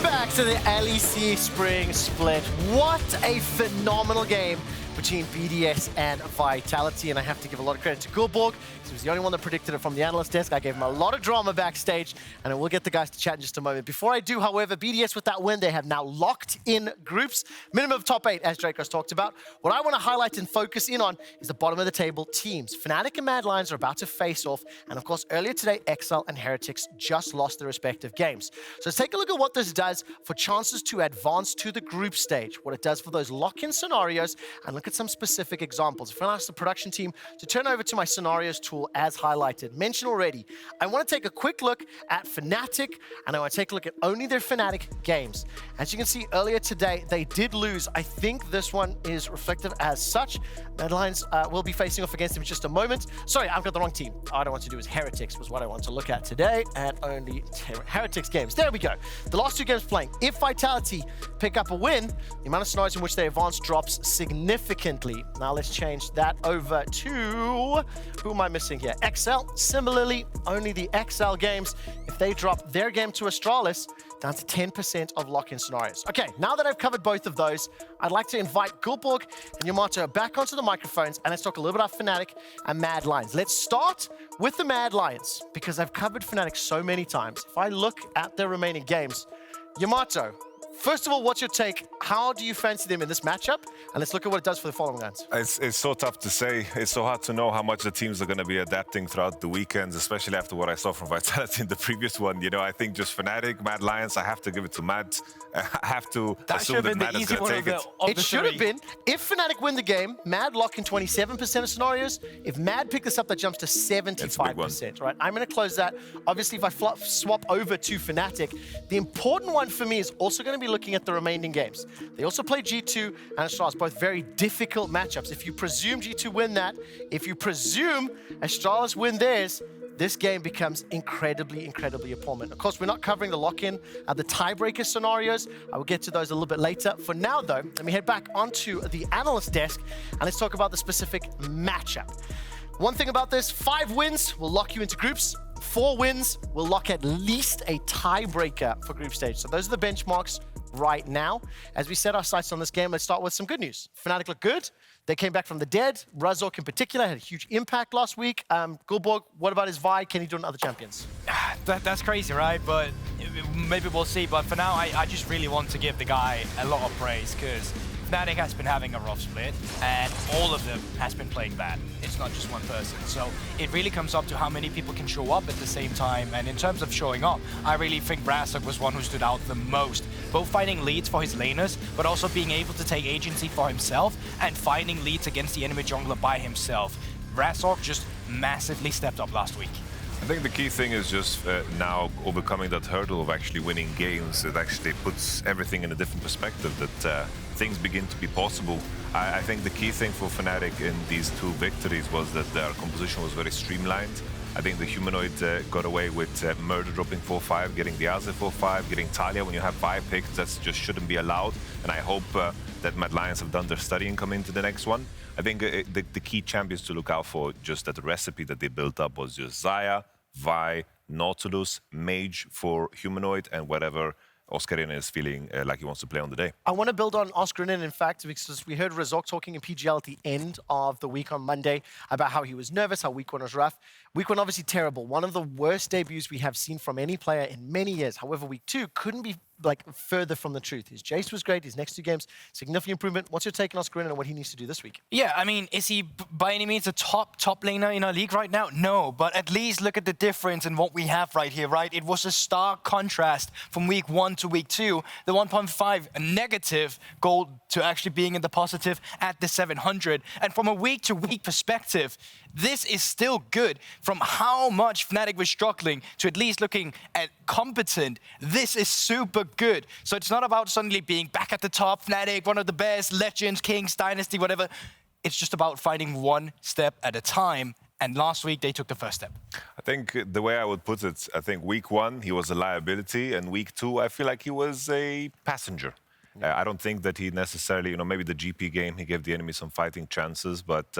back to the LEC Spring Split. What a phenomenal game between BDS and Vitality, and I have to give a lot of credit to Guldborg, because he was the only one that predicted it from the analyst desk. I gave him a lot of drama backstage, and we'll get the guys to chat in just a moment. Before I do, however, BDS with that win, they have now locked in groups, minimum of top 8, as Drakos talked about. What I want to highlight and focus in on is the bottom of the table teams. Fnatic and Mad Lions are about to face off, and of course, earlier today, Exile and Heretics just lost their respective games. So let's take a look at what this does for chances to advance to the group stage, what it does for those lock-in scenarios, and look at some specific examples. If I ask the production team to turn over to my scenarios tool as highlighted, mentioned already, I want to take a quick look at Fnatic, and I want to take a look at only their Fnatic games. As you can see earlier today, they did lose. I think this one is reflective as such. Mad Lions will be facing off against them in just a moment. Sorry, I've got the wrong team. All I want to do is Heretics was what I want to look at today, and only Heretics games. There we go. The last 2 games playing. If Vitality pick up a win, the amount of scenarios in which they advance drops significantly. Now let's change that over to, who am I missing here? XL. Similarly, only the XL games, if they drop their game to Astralis, down to 10% of lock-in scenarios. Okay, now that I've covered both of those, I'd like to invite Guldborg and Yamato back onto the microphones, and let's talk a little bit about Fnatic and Mad Lions. Let's start with the Mad Lions, because I've covered Fnatic so many times. If I look at their remaining games, Yamato, first of all, what's your take? How do you fancy them in this matchup? And let's look at what it does for the following rounds. It's so tough to say. It's so hard to know how much the teams are going to be adapting throughout the weekends, especially after what I saw from Vitality in the previous one. You know, I think just Fnatic, Mad Lions, I have to give it to Mad. I have to assume that Mad is going to take it. It should have been. If Fnatic win the game, Mad lock in 27% of scenarios. If Mad pick this up, that jumps to 75%, right? I'm going to close that. Obviously, if I swap over to Fnatic, the important one for me is also going to be looking at the remaining games. They also play G2 and Astralis, both very difficult matchups. If you presume G2 win that, if you presume Astralis win theirs, this game becomes incredibly, incredibly important. Of course, we're not covering the lock-in, the tiebreaker scenarios. I will get to those a little bit later. For now, though, let me head back onto the analyst desk, and let's talk about the specific matchup. One thing about this, 5 wins will lock you into groups. 4 wins will lock at least a tiebreaker for group stage. So those are the benchmarks right now. As we set our sights on this game, let's start with some good news. Fnatic look good. They came back from the dead. Razork in particular had a huge impact last week. Guldborg, what about his Vi? Can he do it on other champions? That's crazy, right? But maybe we'll see. But for now, I just really want to give the guy a lot of praise, because Fnatic has been having a rough split, and all of them has been playing bad. It's not just one person. So it really comes up to how many people can show up at the same time. And in terms of showing up, I really think Razork was one who stood out the most. Both finding leads for his laners, but also being able to take agency for himself and finding leads against the enemy jungler by himself. Razork just massively stepped up last week. I think the key thing is just now overcoming that hurdle of actually winning games. It actually puts everything in a different perspective, that things begin to be possible. I think the key thing for Fnatic in these 2 victories was that their composition was very streamlined. I think the Humanoid got away with Murder dropping 4-5, getting the Azir 4-5, getting Talia when you have 5 picks. That just shouldn't be allowed. And I hope that Mad Lions have done their study and come into the next one. I think the key champions to look out for, just that recipe that they built up, was just Xayah, Vi, Nautilus, Mage for Humanoid, and whatever Oscarinin is feeling like he wants to play on the day. I want to build on Oscarinin, in fact, because we heard Razork talking in PGL at the end of the week on Monday about how he was nervous, how week 1 was rough. Week 1 obviously terrible. One of the worst debuts we have seen from any player in many years. However, week 2 couldn't be further from the truth. His Jace was great. His next 2 games, significant improvement. What's your take on Oscarinin and what he needs to do this week? Yeah, I mean, is he by any means a top laner in our league right now? No, but at least look at the difference in what we have right here, right? It was a stark contrast from week 1 to week 2. The 1.5 negative goal to actually being in the positive at the 700. And from a week-to-week perspective, this is still good. From how much Fnatic was struggling to at least looking at competent, this is super good. So it's not about suddenly being back at the top, Fnatic, one of the best, Legends, Kings, Dynasty, whatever. It's just about finding one step at a time. And last week, they took the first step. I think the way I would put it, I think week 1, he was a liability. And week 2, I feel like he was a passenger. I don't think that he necessarily, you know, maybe the GP game, he gave the enemy some fighting chances. But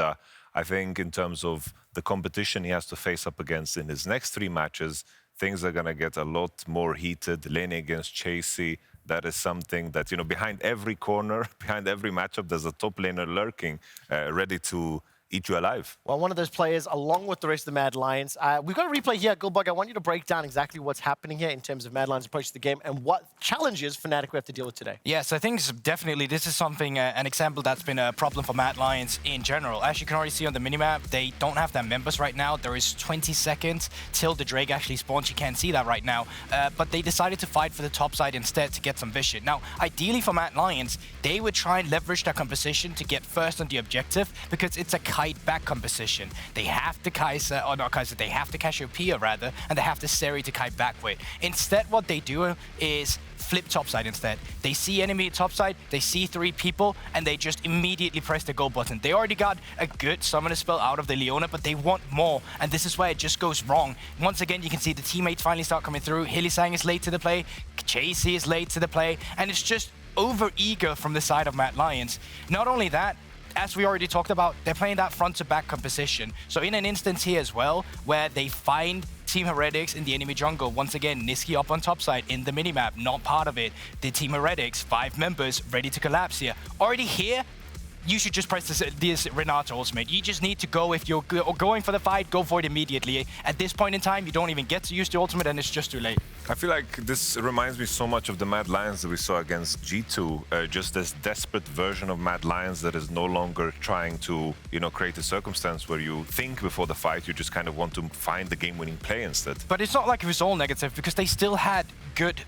I think in terms of the competition he has to face up against in his next 3 matches, things are going to get a lot more heated. Laning against Chasy, that is something that, you know, behind every corner, behind every matchup, there's a top laner lurking, ready to eat you alive. Well, one of those players, along with the rest of the Mad Lions. We've got a replay here, Guldborg. I want you to break down exactly what's happening here in terms of Mad Lions' approach to the game and what challenges Fnatic we have to deal with today. Yes, I think definitely this is something, an example that's been a problem for Mad Lions in general. As you can already see on the minimap, they don't have their members right now. There is 20 seconds till the Drake actually spawns. You can't see that right now. But they decided to fight for the top side instead to get some vision. Now, ideally for Mad Lions, they would try and leverage their composition to get first on the objective because it's a kite back composition. They have the Kai'Sa, or not Kai'Sa, they have the Cassiopeia rather, and they have the Seri to kite back with. Instead, what they do is flip topside instead. They see enemy topside, they see 3 people, and they just immediately press the go button. They already got a good summoner spell out of the Leona, but they want more, and this is where it just goes wrong. Once again, you can see the teammates finally start coming through. Hylissang is late to the play, Chasy is late to the play, and it's just over-eager from the side of Mad Lions. Not only that, as we already talked about, they're playing that front-to-back composition. So in an instance here as well, where they find Team Heretics in the enemy jungle, once again, Nisqy up on top side in the minimap, not part of it. The Team Heretics, 5 members, ready to collapse here. Already here, you should just press this Renato ultimate. You just need to go, if you're going for the fight, go for it immediately. At this point in time, you don't even get to use the ultimate and it's just too late. I feel like this reminds me so much of the Mad Lions that we saw against G2, just this desperate version of Mad Lions that is no longer trying to, you know, create a circumstance where you think before the fight, you just kind of want to find the game-winning play instead. But it's not like it was all negative because they still had good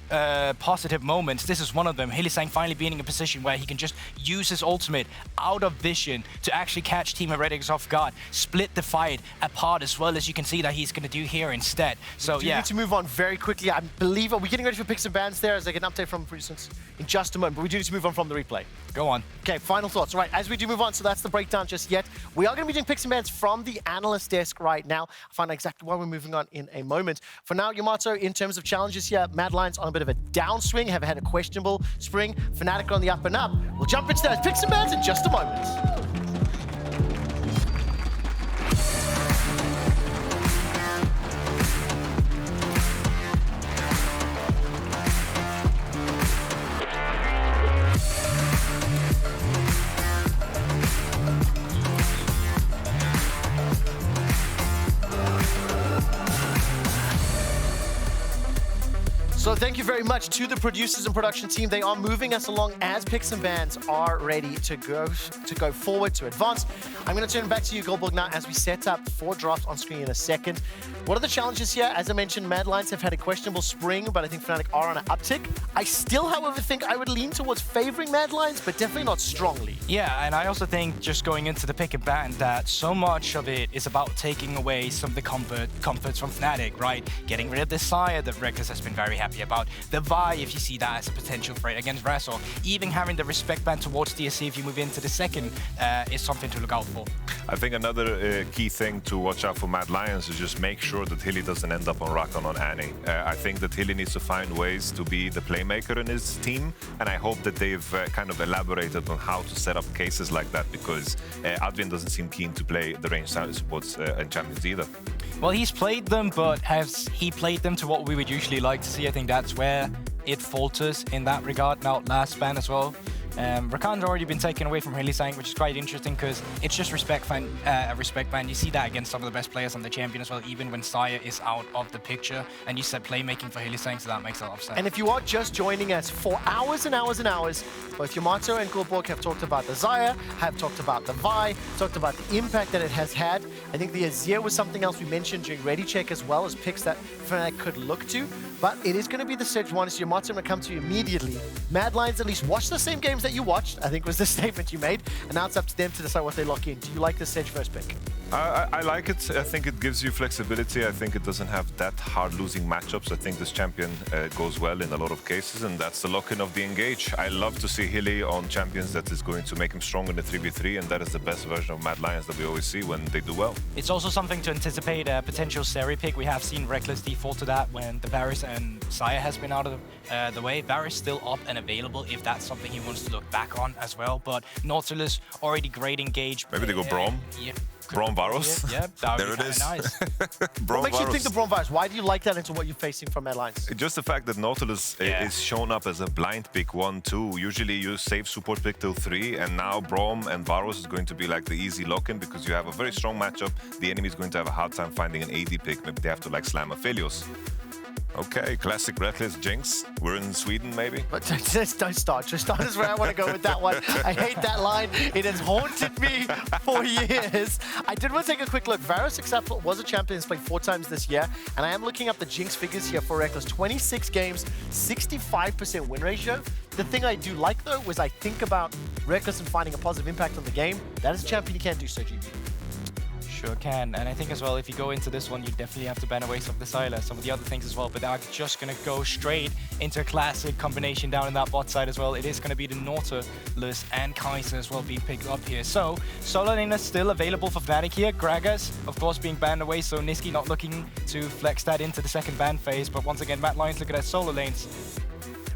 positive moments. This is one of them. Hylissang finally being in a position where he can just use his ultimate out of vision to actually catch Team Heretics off guard, split the fight apart as well, as you can see that he's going to do here instead. So We need to move on very quickly. I believe we're getting ready for picks and bans there as I get an update from, for instance, in just a moment, but we do need to move on from the replay. Go on. Okay, final thoughts. Right, as we do move on, so that's the breakdown just yet. We are going to be doing picks and bans from the analyst desk right now. I'll find out exactly why we're moving on in a moment. For now, Yamato, in terms of challenges here, Mad Lions on a bit of a downswing, have had a questionable spring. Fnatic on the up and up. We'll jump into those picks and bans in just a moment. So thank you very much to the producers and production team. They are moving us along as picks and bans are ready to go forward, to advance. I'm going to turn back to you, Guldborg, now as we set up 4 drops on screen in a second. What are the challenges here? As I mentioned, Mad Lions have had a questionable spring, but I think Fnatic are on an uptick. I still, however, think I would lean towards favoring Mad Lions, but definitely not strongly. Yeah, and I also think just going into the pick and ban that so much of it is about taking away some of the comforts from Fnatic, right? Getting rid of the Sire that Rekkles has been very happy about. The Vi, if you see that as a potential threat against Razork. Even having the respect ban towards DSC if you move into the second is something to look out for. I think another key thing to watch out for Mad Lions is just make sure that Hilly doesn't end up on Rakan on Annie. I think that Hilly needs to find ways to be the playmaker in his team, and I hope that they've kind of elaborated on how to set up cases like that, because Advienne doesn't seem keen to play the range supports in Champions either. Well, he's played them, but has he played them to what we would usually like to see? I think that's where it falters in that regard. Now, last ban as well. Rakan's already been taken away from Hylissang, which is quite interesting because it's just respect ban. You see that against some of the best players on the champion as well, even when Sire is out of the picture. And you said playmaking for Hylissang, so that makes a lot of sense. And if you are just joining us for hours and hours and hours, both Yamato and Guldborg have talked about the Xayah, have talked about the Vi, talked about the impact that it has had. I think the Azir was something else we mentioned during Ready Check as well as picks that Fnatic could look to. But it is going to be the Sejuani, so Yamato, I'm going to come to you immediately. Mad Lions at least watch the same games that you watched, I think was the statement you made, and now it's up to them to decide what they lock in. Do you like the Sej first pick? I like it. I think it gives you flexibility. I think it doesn't have that hard losing matchups. I think this champion goes well in a lot of cases, and that's the lock-in of the engage. I love to see Hilly on champions that is going to make him strong in the 3v3, and that is the best version of Mad Lions that we always see when they do well. It's also something to anticipate a potential Seri pick. We have seen Rekkles default to that when the Varus and Xayah has been out of the way. Varus still up and available if that's something he wants to look back on as well. But Nautilus already great engaged. Maybe they go Braum. Yeah. Braum Varus. Yeah, that there would it be is. nice. Braum What makes you Varus. think the Braum Virus? Why do you like that into what you're facing from Mad Lions? Just the fact that Nautilus is shown up as a blind pick 1-2. Usually you save support pick till 3, and now Braum and Varus is going to be like the easy lock-in because you have a very strong matchup. The enemy is going to have a hard time finding an AD pick. Maybe they have to like slam a Phelios. Okay, classic Rekkles Jinx. We're in Sweden, maybe? But just don't start. Just start is where I want to go with that one. I hate that line. It has haunted me for years. I did want to take a quick look. Varus example was a champion. He's played 4 times this year. And I am looking up the Jinx figures here for Rekkles. 26 games, 65% win ratio. The thing I do like, though, was I think about Rekkles and finding a positive impact on the game. That is a champion you can do so, GB. Sure can, and I think as well, if you go into this one, you definitely have to ban away some of the Sylas, some of the other things as well, but they're just going to go straight into a classic combination down in that bot side as well. It is going to be the Nautilus and Kai'Sa as well being picked up here. So, solo lane is still available for Fnatic here. Gragas, of course, being banned away, so Nisqy not looking to flex that into the second ban phase, but once again, Mad Lions looking at solo lanes.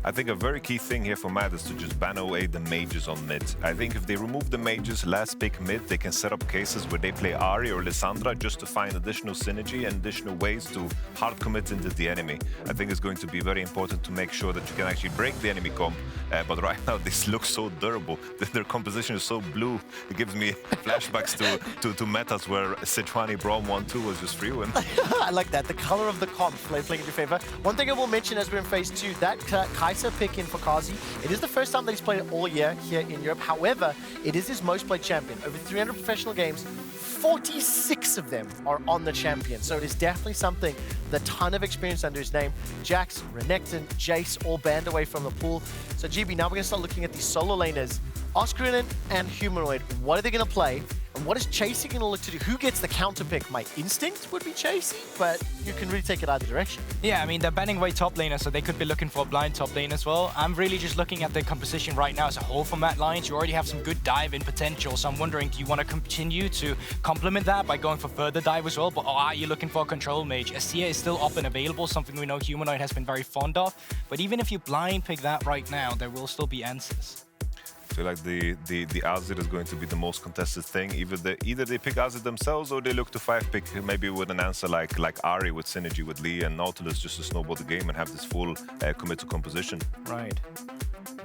I think a very key thing here for Mad is to just ban away the mages on mid. I think if they remove the mages, last pick mid, they can set up cases where they play Ahri or Lissandra just to find additional synergy and additional ways to hard commit into the enemy. I think it's going to be very important to make sure that you can actually break the enemy comp. But right now, this looks so durable. Their composition is so blue. It gives me flashbacks to metas where Sejuani Braum 1-2 was just free win. I like that. The color of the comp playing in your favor. One thing I will mention as we're in phase 2, that Kai'Sa pick in for Carzzy, it is the first time that he's played it all year here in Europe. However, it is his most played champion. Over 300 professional games, 46 of them are on the champion. So it is definitely something with a ton of experience under his name. Jax, Renekton, Jace, all banned away from the pool. So GB, now we're going to start looking at these solo laners. Oscarinin and Humanoid, what are they going to play? And what is Chasy going to look to do? Who gets the counter pick? My instinct would be Chasy, but you can really take it either direction. Yeah, I mean, they're banning away top laner, so they could be looking for a blind top lane as well. I'm really just looking at the composition right now as a whole for Mad Lions. You already have some good dive in potential, so I'm wondering, do you want to continue to complement that by going for further dive as well? But are you looking for a control mage? Azir is still up and available, something we know Humanoid has been very fond of. But even if you blind pick that right now, there will still be answers. I feel like the Azir is going to be the most contested thing. Either they pick Azir themselves or they look to 5-pick maybe with an answer like Ahri with synergy with Lee and Nautilus just to snowball the game and have this full commit to composition. Right.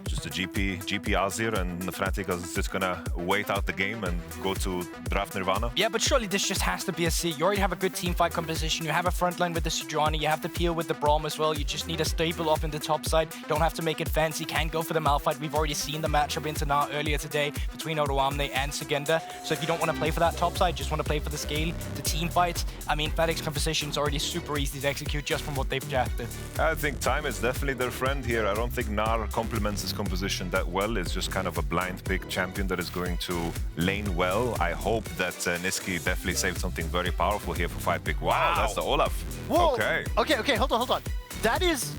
Just a GP Azir and Fnatic is just gonna wait out the game and go to draft Nirvana. Yeah, but surely this just has to be a C. You already have a good team fight composition. You have a front line with the Sejuani. You have the peel with the Braum as well. You just need a staple up in the top side. Don't have to make it fancy. Can go for the Malphite. We've already seen the matchup into Gnar earlier today between Odoamne and Segenda. So if you don't want to play for that top side, just want to play for the scale, the team fights, I mean, Fnatic's composition is already super easy to execute just from what they've drafted. I think time is definitely their friend here. I don't think Gnar complements his composition that well. It's just kind of a blind pick champion that is going to lane well. I hope that Nisqy definitely saved something very powerful here for 5-pick. Wow, that's the Olaf. Whoa. Okay, hold on. That is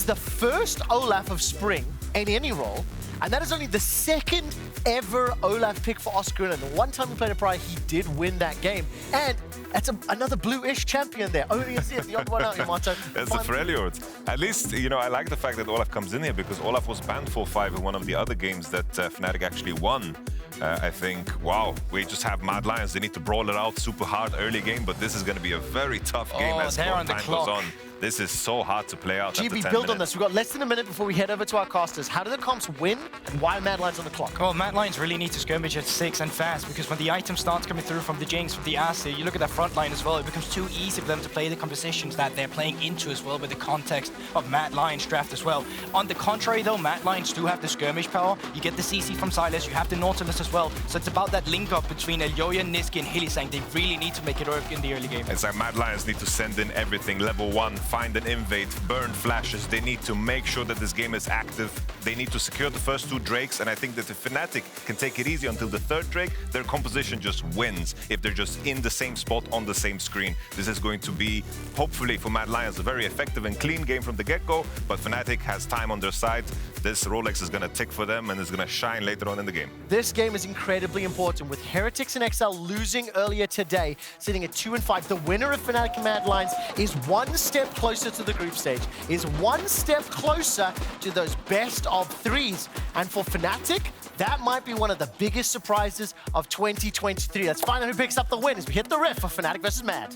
the first Olaf of Spring in any role, and that is only the second ever Olaf pick for Oscarinin. The one time we played a prior, he did win that game, and that's another blue-ish champion there. Only Azir, the odd one out, Yamato. That's the Freljord. At least, you know, I like the fact that Olaf comes in here because Olaf was banned 4-5 in one of the other games that Fnatic actually won. I think, wow, we just have Mad Lions. They need to brawl it out super hard early game, but this is going to be a very tough game as time goes on. This is so hard to play out. GB, build on this. We've got less than a minute before we head over to our casters. How do the comps win, and why are Mad Lions on the clock? Well, Mad Lions really need to skirmish at 6 and fast, because when the item starts coming through from the Jinx, from the Azir, you look at that front line as well, it becomes too easy for them to play the compositions that they're playing into as well with the context of Mad Lions draft as well. On the contrary though, Mad Lions do have the skirmish power. You get the CC from Sylas, you have the Nautilus as well. So it's about that link up between Elyoya, Nisqy and Hylissang. They really need to make it work in the early game. It's like Mad Lions need to send in everything. Level 1, find an invade, burn flashes. They need to make sure that this game is active. They need to secure the first 2 Drakes, and I think that if Fnatic can take it easy until the 3rd Drake, their composition just wins if they're just in the same spot on the same screen. This is going to be, hopefully for Mad Lions, a very effective and clean game from the get-go, but Fnatic has time on their side. this Rolex is going to tick for them and it's going to shine later on in the game. This game is incredibly important, with Heretics and XL losing earlier today, sitting at 2-5. The winner of Fnatic and Mad Lions is one step closer to the group stage, is one step closer to those best of threes. And for Fnatic, that might be one of the biggest surprises of 2023. Let's find out who picks up the win as we hit the riff for Fnatic versus Mad.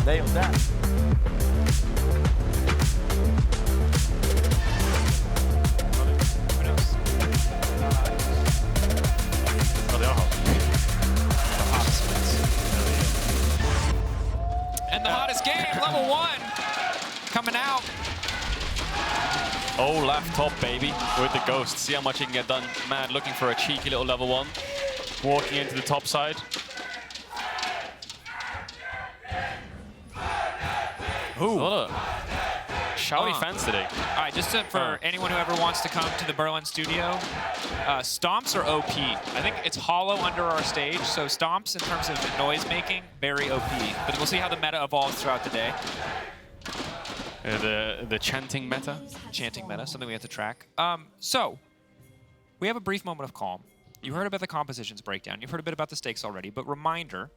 Nailed that. And the hottest game, level 1, coming out. Olaf top, baby, with the Ghost. See how much he can get done. Mad looking for a cheeky little level 1. Walking into the top side. Ooh. A lot of shouty fans today. All right, just for anyone who ever wants to come to the Berlin studio, stomps are OP. I think it's hollow under our stage, so stomps in terms of noise making, very OP. But we'll see how the meta evolves throughout the day. The chanting meta. Chanting meta, something we have to track. So, we have a brief moment of calm. You heard about the compositions breakdown. You've heard a bit about the stakes already, but reminder,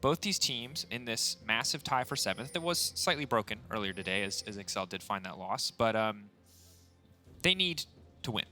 both these teams in this massive tie for 7th, that was slightly broken earlier today as XL did find that loss, but they need to win.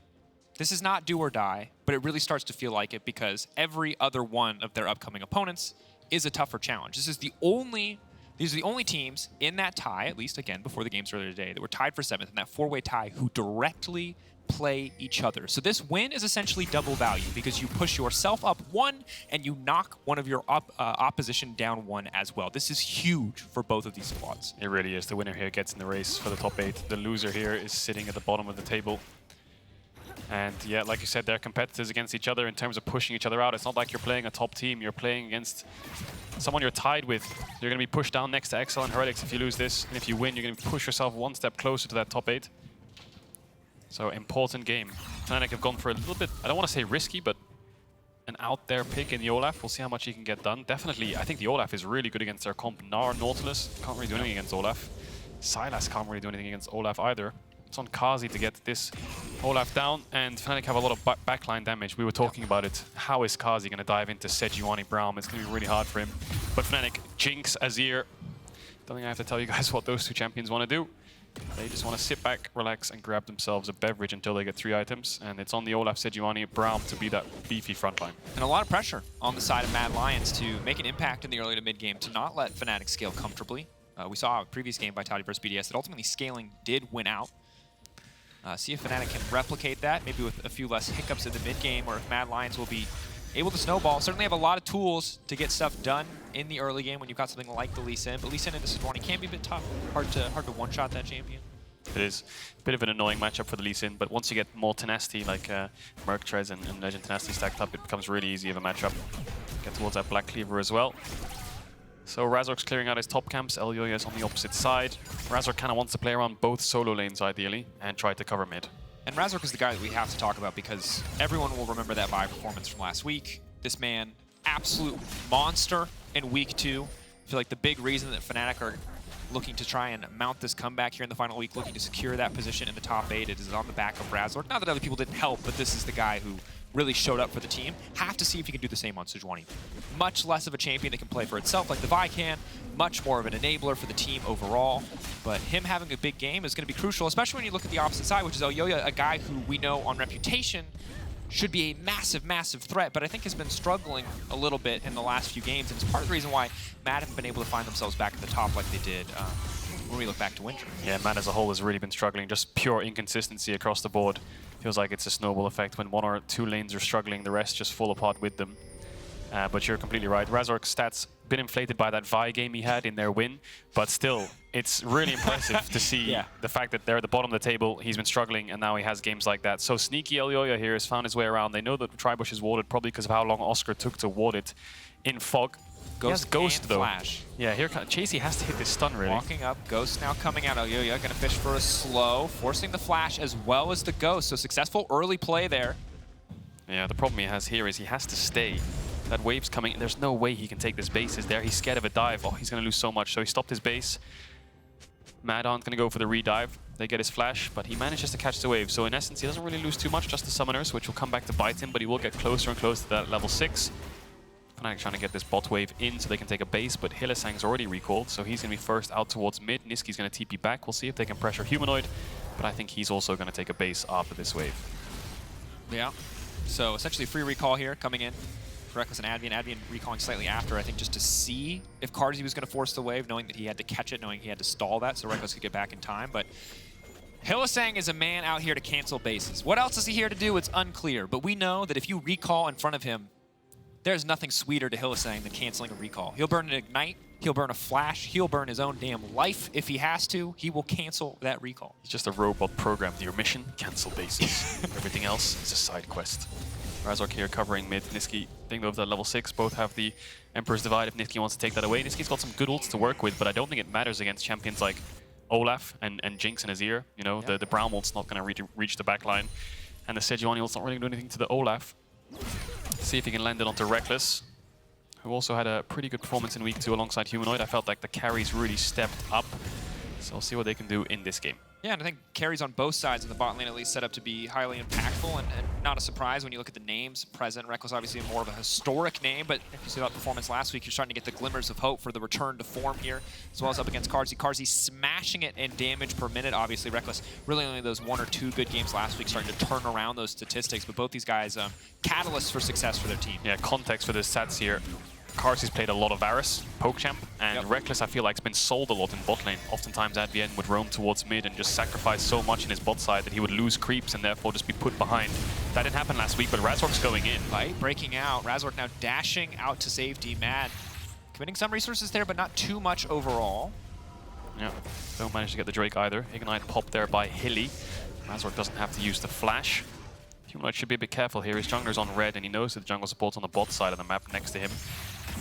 This is not do or die, but it really starts to feel like it because every other one of their upcoming opponents is a tougher challenge. These are the only teams in that tie, at least again before the games earlier today, that were tied for 7th in that 4-way tie who directly play each other. So this win is essentially double value because you push yourself up 1 and you knock one of your opposition down 1 as well. This is huge for both of these squads. It really is. The winner here gets in the race for the top 8. The loser here is sitting at the bottom of the table. And yeah, like you said, they're competitors against each other in terms of pushing each other out. It's not like you're playing a top team. You're playing against someone you're tied with. You're going to be pushed down next to XL and Heretics if you lose this. And if you win, you're going to push yourself 1 step closer to that top 8. So, important game. Fnatic have gone for a little bit, I don't want to say risky, but an out there pick in the Olaf. We'll see how much he can get done. Definitely, I think the Olaf is really good against their comp. Gnar, Nautilus can't really do anything against Olaf. Sylas can't really do anything against Olaf either. It's on Carzzy to get this Olaf down, and Fnatic have a lot of backline damage. We were talking about it. How is Carzzy going to dive into Sejuani, Braum? It's going to be really hard for him. But Fnatic, Jinx, Azir. Don't think I have to tell you guys what those two champions want to do. They just want to sit back, relax, and grab themselves a beverage until they get 3 items. And it's on the Olaf, Sejuani, Braum to be that beefy frontline. And a lot of pressure on the side of Mad Lions to make an impact in the early to mid game, to not let Fnatic scale comfortably. We saw a previous game by Toddy versus BDS that ultimately scaling did win out. See if Fnatic can replicate that, maybe with a few less hiccups in the mid game, or if Mad Lions will be able to snowball. Certainly have a lot of tools to get stuff done in the early game when you've got something like the Lee Sin. But Lee Sin and the Syjuani can be a bit tough. Hard to one-shot that champion. It is a bit of an annoying matchup for the Lee Sin, but once you get more tenacity, like Merc Treads and Legend Tenacity stacked up, it becomes really easy of a matchup. Get towards that Black Cleaver as well. So Razork's clearing out his top camps, Elyoya is on the opposite side. Razork kind of wants to play around both solo lanes ideally, and try to cover mid. And Razork is the guy that we have to talk about because everyone will remember that Vi performance from last week. This man, absolute monster in week 2. I feel like the big reason that Fnatic are looking to try and mount this comeback here in the final week, looking to secure that position in the top 8, it is on the back of Razork. Not that other people didn't help, but this is the guy who really showed up for the team. Have to see if he can do the same on Sejuani. Much less of a champion that can play for itself like the Vi can, much more of an enabler for the team overall. But him having a big game is going to be crucial, especially when you look at the opposite side, which is Elyoya, a guy who we know on reputation should be a massive, massive threat, but I think has been struggling a little bit in the last few games, and it's part of the reason why Mad haven't been able to find themselves back at the top like they did when we look back to Winter. Yeah, Mad as a whole has really been struggling, just pure inconsistency across the board. Feels like it's a snowball effect. When 1 or 2 lanes are struggling, the rest just fall apart with them. But you're completely right. Razork's stats been inflated by that Vi game he had in their win, but still, it's really impressive to see the fact that they're at the bottom of the table. He's been struggling, and now he has games like that. So sneaky Elyoya here has found his way around. They know that the Tribush is warded, probably because of how long Oscar took to ward it in Fog. Ghost though. Flash. Yeah, here Chasy has to hit this stun really. Walking up, Ghost now coming out. Elyoya gonna fish for a slow, forcing the flash as well as the Ghost. So successful early play there. Yeah, the problem he has here is he has to stay That wave's coming. There's no way he can take this base. Is there? He's scared of a dive. Oh, he's going to lose so much. So he stopped his base. Madon's going to go for the redive. They get his flash, but he manages to catch the wave. So in essence, he doesn't really lose too much, just the summoners, which will come back to bite him, but he will get closer and closer to that level 6. Fnatic trying to get this bot wave in so they can take a base, but Hylissang's already recalled, so he's going to be first out towards mid. Nisqy's going to TP back. We'll see if they can pressure Humanoid, but I think he's also going to take a base after this wave. Yeah. So essentially free recall here coming in. Rekkles and Advienne. Advienne recalling slightly after, I think, just to see if Carzzy was going to force the wave, knowing that he had to catch it, knowing he had to stall that, so Rekkles could get back in time. But Hylissang is a man out here to cancel bases. What else is he here to do? It's unclear. But we know that if you recall in front of him, there's nothing sweeter to Hylissang than canceling a recall. He'll burn an Ignite, he'll burn a Flash, he'll burn his own damn life if he has to. He will cancel that recall. He's just a robot programmed. Your mission, cancel bases. Everything else is a side quest. Razork here covering mid. Nisqy being moved at level 6. Both have the Emperor's Divide if Nisqy wants to take that away. Nisqy's got some good ults to work with, but I don't think it matters against champions like Olaf and Jinx and Azir. You know, the Braum ult's not going to reach the backline. And the Sejuani ult's not really going to do anything to the Olaf. See if he can land it onto Rekkles, who also had a pretty good performance in week 2 alongside Humanoid. I felt like the carries really stepped up. So we'll see what they can do in this game. Yeah, and I think carries on both sides of the bot lane at least set up to be highly impactful, and not a surprise when you look at the names present. Rekkles obviously more of a historic name, but if you see that performance last week, you're starting to get the glimmers of hope for the return to form here, as well as up against Carzzy. Carzzy smashing it in damage per minute. Obviously, Rekkles really only those 1 or 2 good games last week starting to turn around those statistics, but both these guys catalysts for success for their team. Yeah, context for the stats here. Carzzy's played a lot of Varus, poke champ, and Rekkles I feel like has been sold a lot in bot lane. Oftentimes Advienne would roam towards mid and just sacrifice so much in his bot side that he would lose creeps and therefore just be put behind. That didn't happen last week, but Razork's going in. Right, breaking out. Razork now dashing out to safety. Mad committing some resources there, but not too much overall. Yeah, don't manage to get the Drake either. Ignite pop there by Hilly. Razork doesn't have to use the flash. Humanoid should be a bit careful here. His jungler's on red and he knows that the jungle support's on the bot side of the map next to him.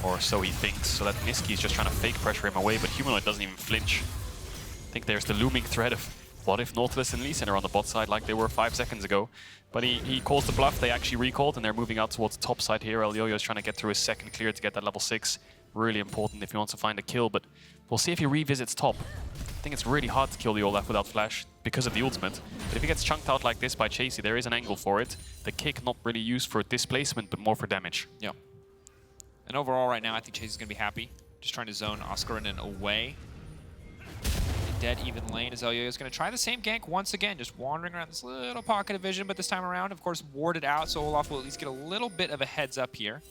Or so he thinks, so that Nisqy's just trying to fake pressure him away, but Humanoid doesn't even flinch. I think there's the looming threat of what if Nautilus and Lee are on the bot side like they were 5 seconds ago. But he calls the bluff, they actually recalled, and they're moving out towards the top side here. Elyoya is trying to get through his second clear to get that level 6. Really important if he wants to find a kill, but we'll see if he revisits top. I think it's really hard to kill the Olaf without flash because of the ultimate. But if he gets chunked out like this by Chasy, there is an angle for it. The kick not really used for displacement, but more for damage. Yeah. And overall right now, I think Chasy's going to be happy. Just trying to zone Oscarinin away. Dead even lane as Elyoya is going to try the same gank once again, just wandering around this little pocket of vision, but this time around, of course, warded out, so Olaf will at least get a little bit of a heads up here.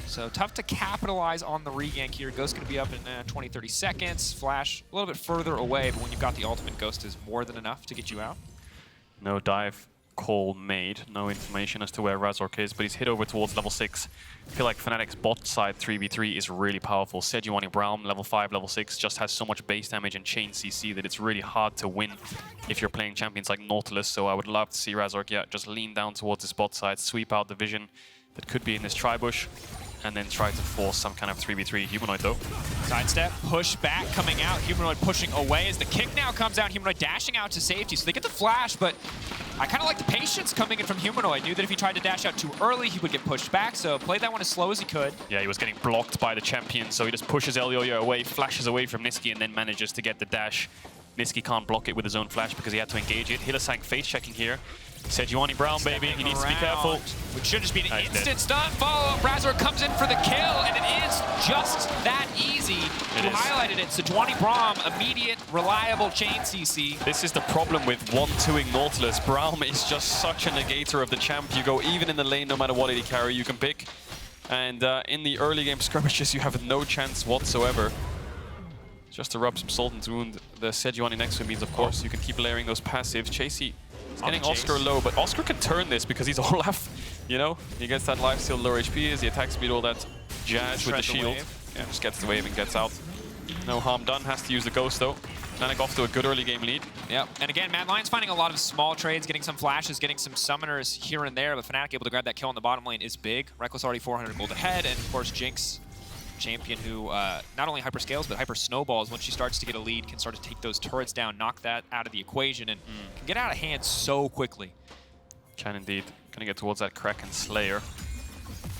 So tough to capitalize on the regank here. Ghost going to be up in 20-30 seconds. Flash a little bit further away, but when you've got the ultimate, Ghost is more than enough to get you out. No dive call made. No information as to where Razork is, but he's hit over towards level 6. I feel like Fnatic's bot side 3v3 is really powerful. Sejuani Braum, level 5, level 6, just has so much base damage and chain CC that it's really hard to win if you're playing champions like Nautilus. So I would love to see Razork, just lean down towards his bot side, sweep out the vision that could be in this tri-bush, and then try to force some kind of 3v3 Humanoid though. Sidestep, push back, coming out. Humanoid pushing away as the kick now comes out. Humanoid dashing out to safety, so they get the flash, but I kind of like the patience coming in from Humanoid. Knew that if he tried to dash out too early, he would get pushed back, so played that one as slow as he could. Yeah, he was getting blocked by the champion, so he just pushes Elyoya away, flashes away from Nisqy, and then manages to get the dash. Nisqy can't block it with his own flash because he had to engage it. Hylissang face checking here. Sejuani Braum, baby, he needs to be careful. Which should just be an instant stun follow-up. Razork comes in for the kill, and it is just that easy. You highlighted it. Sejuani Braum, immediate, reliable chain CC. This is the problem with 1-2ing Nautilus. Braum is just such a negator of the champ. You go even in the lane, no matter what AD carry you can pick. And in the early game skirmishes, you have no chance whatsoever. Just to rub some salt into the wound, the Sejuani next to him means, of course, you can keep layering those passives. Chasy is getting Oscar low, but Oscar can turn this because he's Olaf. You know, he gets that lifesteal, low HP, as the attack speed, all that jazz with the shield. Yeah, just gets the wave and gets out. No harm done, has to use the Ghost though. Fnatic off to a good early game lead. Yep, and again, Mad Lion's finding a lot of small trades, getting some flashes, getting some summoners here and there, but Fnatic able to grab that kill on the bottom lane is big. Rekkles already 400 gold ahead, and of course Jinx, champion who not only hyper scales, but hyper snowballs. Once she starts to get a lead, can start to take those turrets down, knock that out of the equation, and can get out of hand so quickly. Can indeed. Gonna get towards that Kraken Slayer.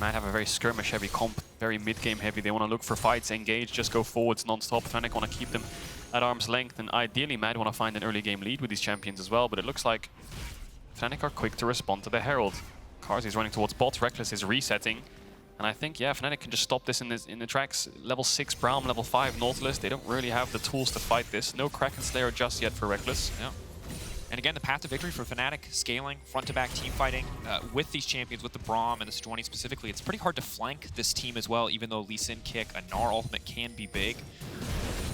Mad have a very skirmish-heavy comp, very mid-game heavy. They want to look for fights, engage, just go forwards non-stop. Fnatic want to keep them at arm's length, and ideally Mad want to find an early game lead with these champions as well, but it looks like Fnatic are quick to respond to the Herald. Carzzy is running towards bot, Rekkles is resetting, and I think, yeah, Fnatic can just stop this in the tracks. Level 6 Braum, level 5 Nautilus, they don't really have the tools to fight this. No Kraken Slayer just yet for Rekkles. Yeah. And again, the path to victory for Fnatic, scaling, front-to-back team fighting with these champions, with the Braum and the Sejuani specifically. It's pretty hard to flank this team as well, even though Lee Sin kick, a Gnar ultimate can be big.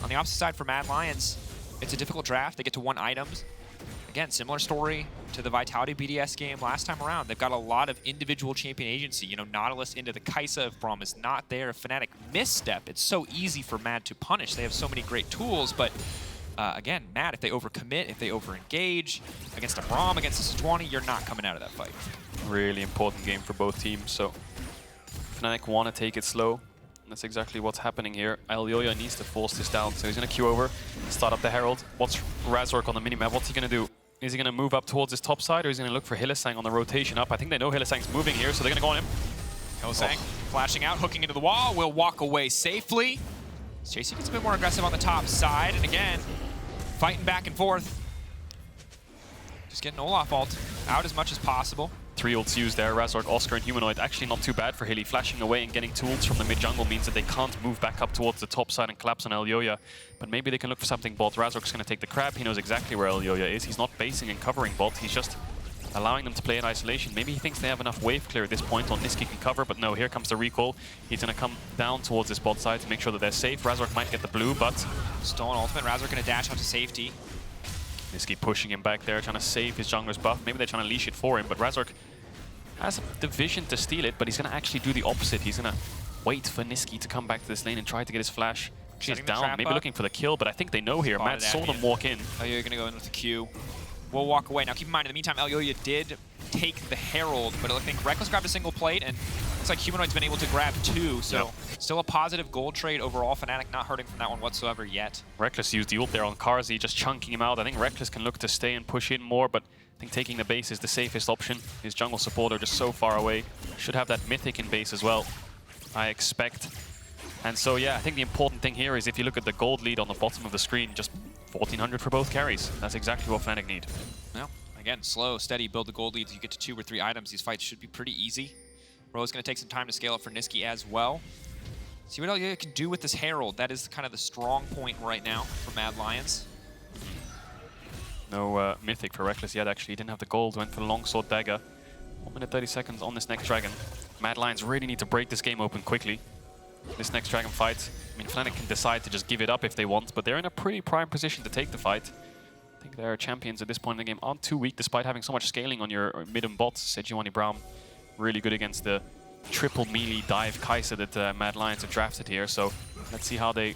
On the opposite side for Mad Lions, it's a difficult draft. They get to 1 items. Again, similar story to the Vitality BDS game last time around. They've got a lot of individual champion agency. You know, Nautilus into the Kai'Sa if Braum is not there. If Fnatic misstep, it's so easy for Mad to punish. They have so many great tools, but again, Mad, if they overcommit, if they overengage against a Braum, against a Sejuani, you're not coming out of that fight. Really important game for both teams, so Fnatic want to take it slow. That's exactly what's happening here. Elyoya needs to force this down, so he's going to queue over, start up the Herald. What's Razork on the minimap? What's he going to do? Is he going to move up towards his top side, or is he going to look for Hylissang on the rotation up? I think they know Hylissang's moving here, so they're going to go on him. Hylissang flashing out, hooking into the wall, will walk away safely. Chasy gets a bit more aggressive on the top side, and again, fighting back and forth. Just getting Olaf ult out as much as possible. 3 ults used there, Razork, Oscar, and Humanoid. Actually not too bad for Hilly. Flashing away and getting 2 ults from the mid-jungle means that they can't move back up towards the top side and collapse on Elyoya. But maybe they can look for something bot. Razork's going to take the crab. He knows exactly where Elyoya is. He's not basing and covering bot. He's just allowing them to play in isolation. Maybe he thinks they have enough wave clear at this point on Nisqy can cover, but no, here comes the recall. He's going to come down towards this bot side to make sure that they're safe. Razork might get the blue, but stolen ultimate. Razork going to dash out to safety. Nisqy pushing him back there, trying to save his jungler's buff. Maybe they're trying to leash it for him, but Razork has the vision to steal it, but he's going to actually do the opposite. He's going to wait for Nisqy to come back to this lane and try to get his flash. She's down, maybe looking for the kill, but I think they know here. Matt saw them walk in. Elyoya going to go in with the Q. We'll walk away. Now keep in mind, in the meantime, Elyoya did take the Herald, but I think Rekkles grabbed a single plate, and looks like Humanoid's been able to grab 2, so still a positive gold trade overall. Fnatic not hurting from that one whatsoever yet. Rekkles used the ult there on Carzzy, just chunking him out. I think Rekkles can look to stay and push in more, but I think taking the base is the safest option. His jungle support are just so far away. Should have that mythic in base as well, I expect. And so, yeah, I think the important thing here is if you look at the gold lead on the bottom of the screen, just 1400 for both carries. That's exactly what Fnatic need. Well, again, slow, steady, build the gold leads. You get to 2 or 3 items. These fights should be pretty easy. Ro's going to take some time to scale up for Nisqy as well. See what Elyoya can do with this Herald. That is kind of the strong point right now for Mad Lions. No mythic for Rekkles yet, actually. He didn't have the gold, went for the longsword dagger. 1 minute 30 seconds on this next dragon. Mad Lions really need to break this game open quickly. This next dragon fight, I mean, Fnatic can decide to just give it up if they want, but they're in a pretty prime position to take the fight. I think their champions at this point in the game aren't too weak, despite having so much scaling on your mid and bot. Sejuani Braum, really good against the triple melee dive Kai'Sa that Mad Lions have drafted here, so let's see how they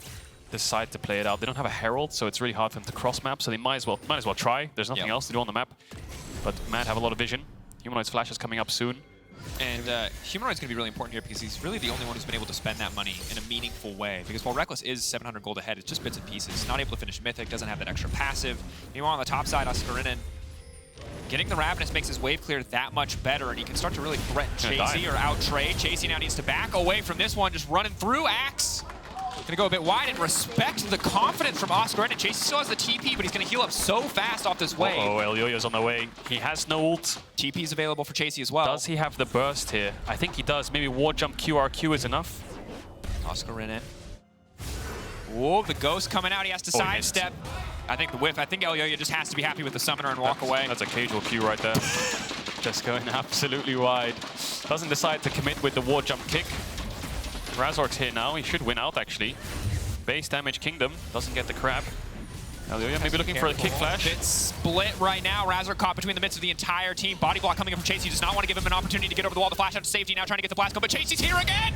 decide to play it out. They don't have a Herald, so it's really hard for them to cross map, so they might as well try. There's nothing else to do on the map, but Mad have a lot of vision. Humanoid's flash is coming up soon. And Humanoid's going to be really important here because he's really the only one who's been able to spend that money in a meaningful way. Because while Rekkles is 700 gold ahead, it's just bits and pieces. Not able to finish Mythic, doesn't have that extra passive. Meanwhile, on the top side, Oscarinin getting the Ravenous makes his wave clear that much better, and he can start to really threaten Chasy or out-trade. Chasy now needs to back away from this one, just running through. Axe gonna go a bit wide and respect the confidence from Oscarinin. Chasy still has the TP, but he's gonna heal up so fast off this wave. Oh, Elyoya's on the way. He has no ult. TP's available for Chasy as well. Does he have the burst here? I think he does. Maybe ward jump QRQ is enough. Oscarinin. Whoa, the ghost coming out. He has to sidestep. I think the whiff. I think Elyoya just has to be happy with the summoner and walk away. That's a Caedrel Q right there. Just going absolutely wide. Doesn't decide to commit with the ward jump kick. Razork's here now. He should win out, actually. Base damage Kingdom. Doesn't get the crab. Elyoya maybe looking for a kick flash. It's split right now. Razork caught between the midst of the entire team. Body block coming in from Chasy. Does not want to give him an opportunity to get over the wall to flash out to safety. Now trying to get the blast go, but Chasy's here again!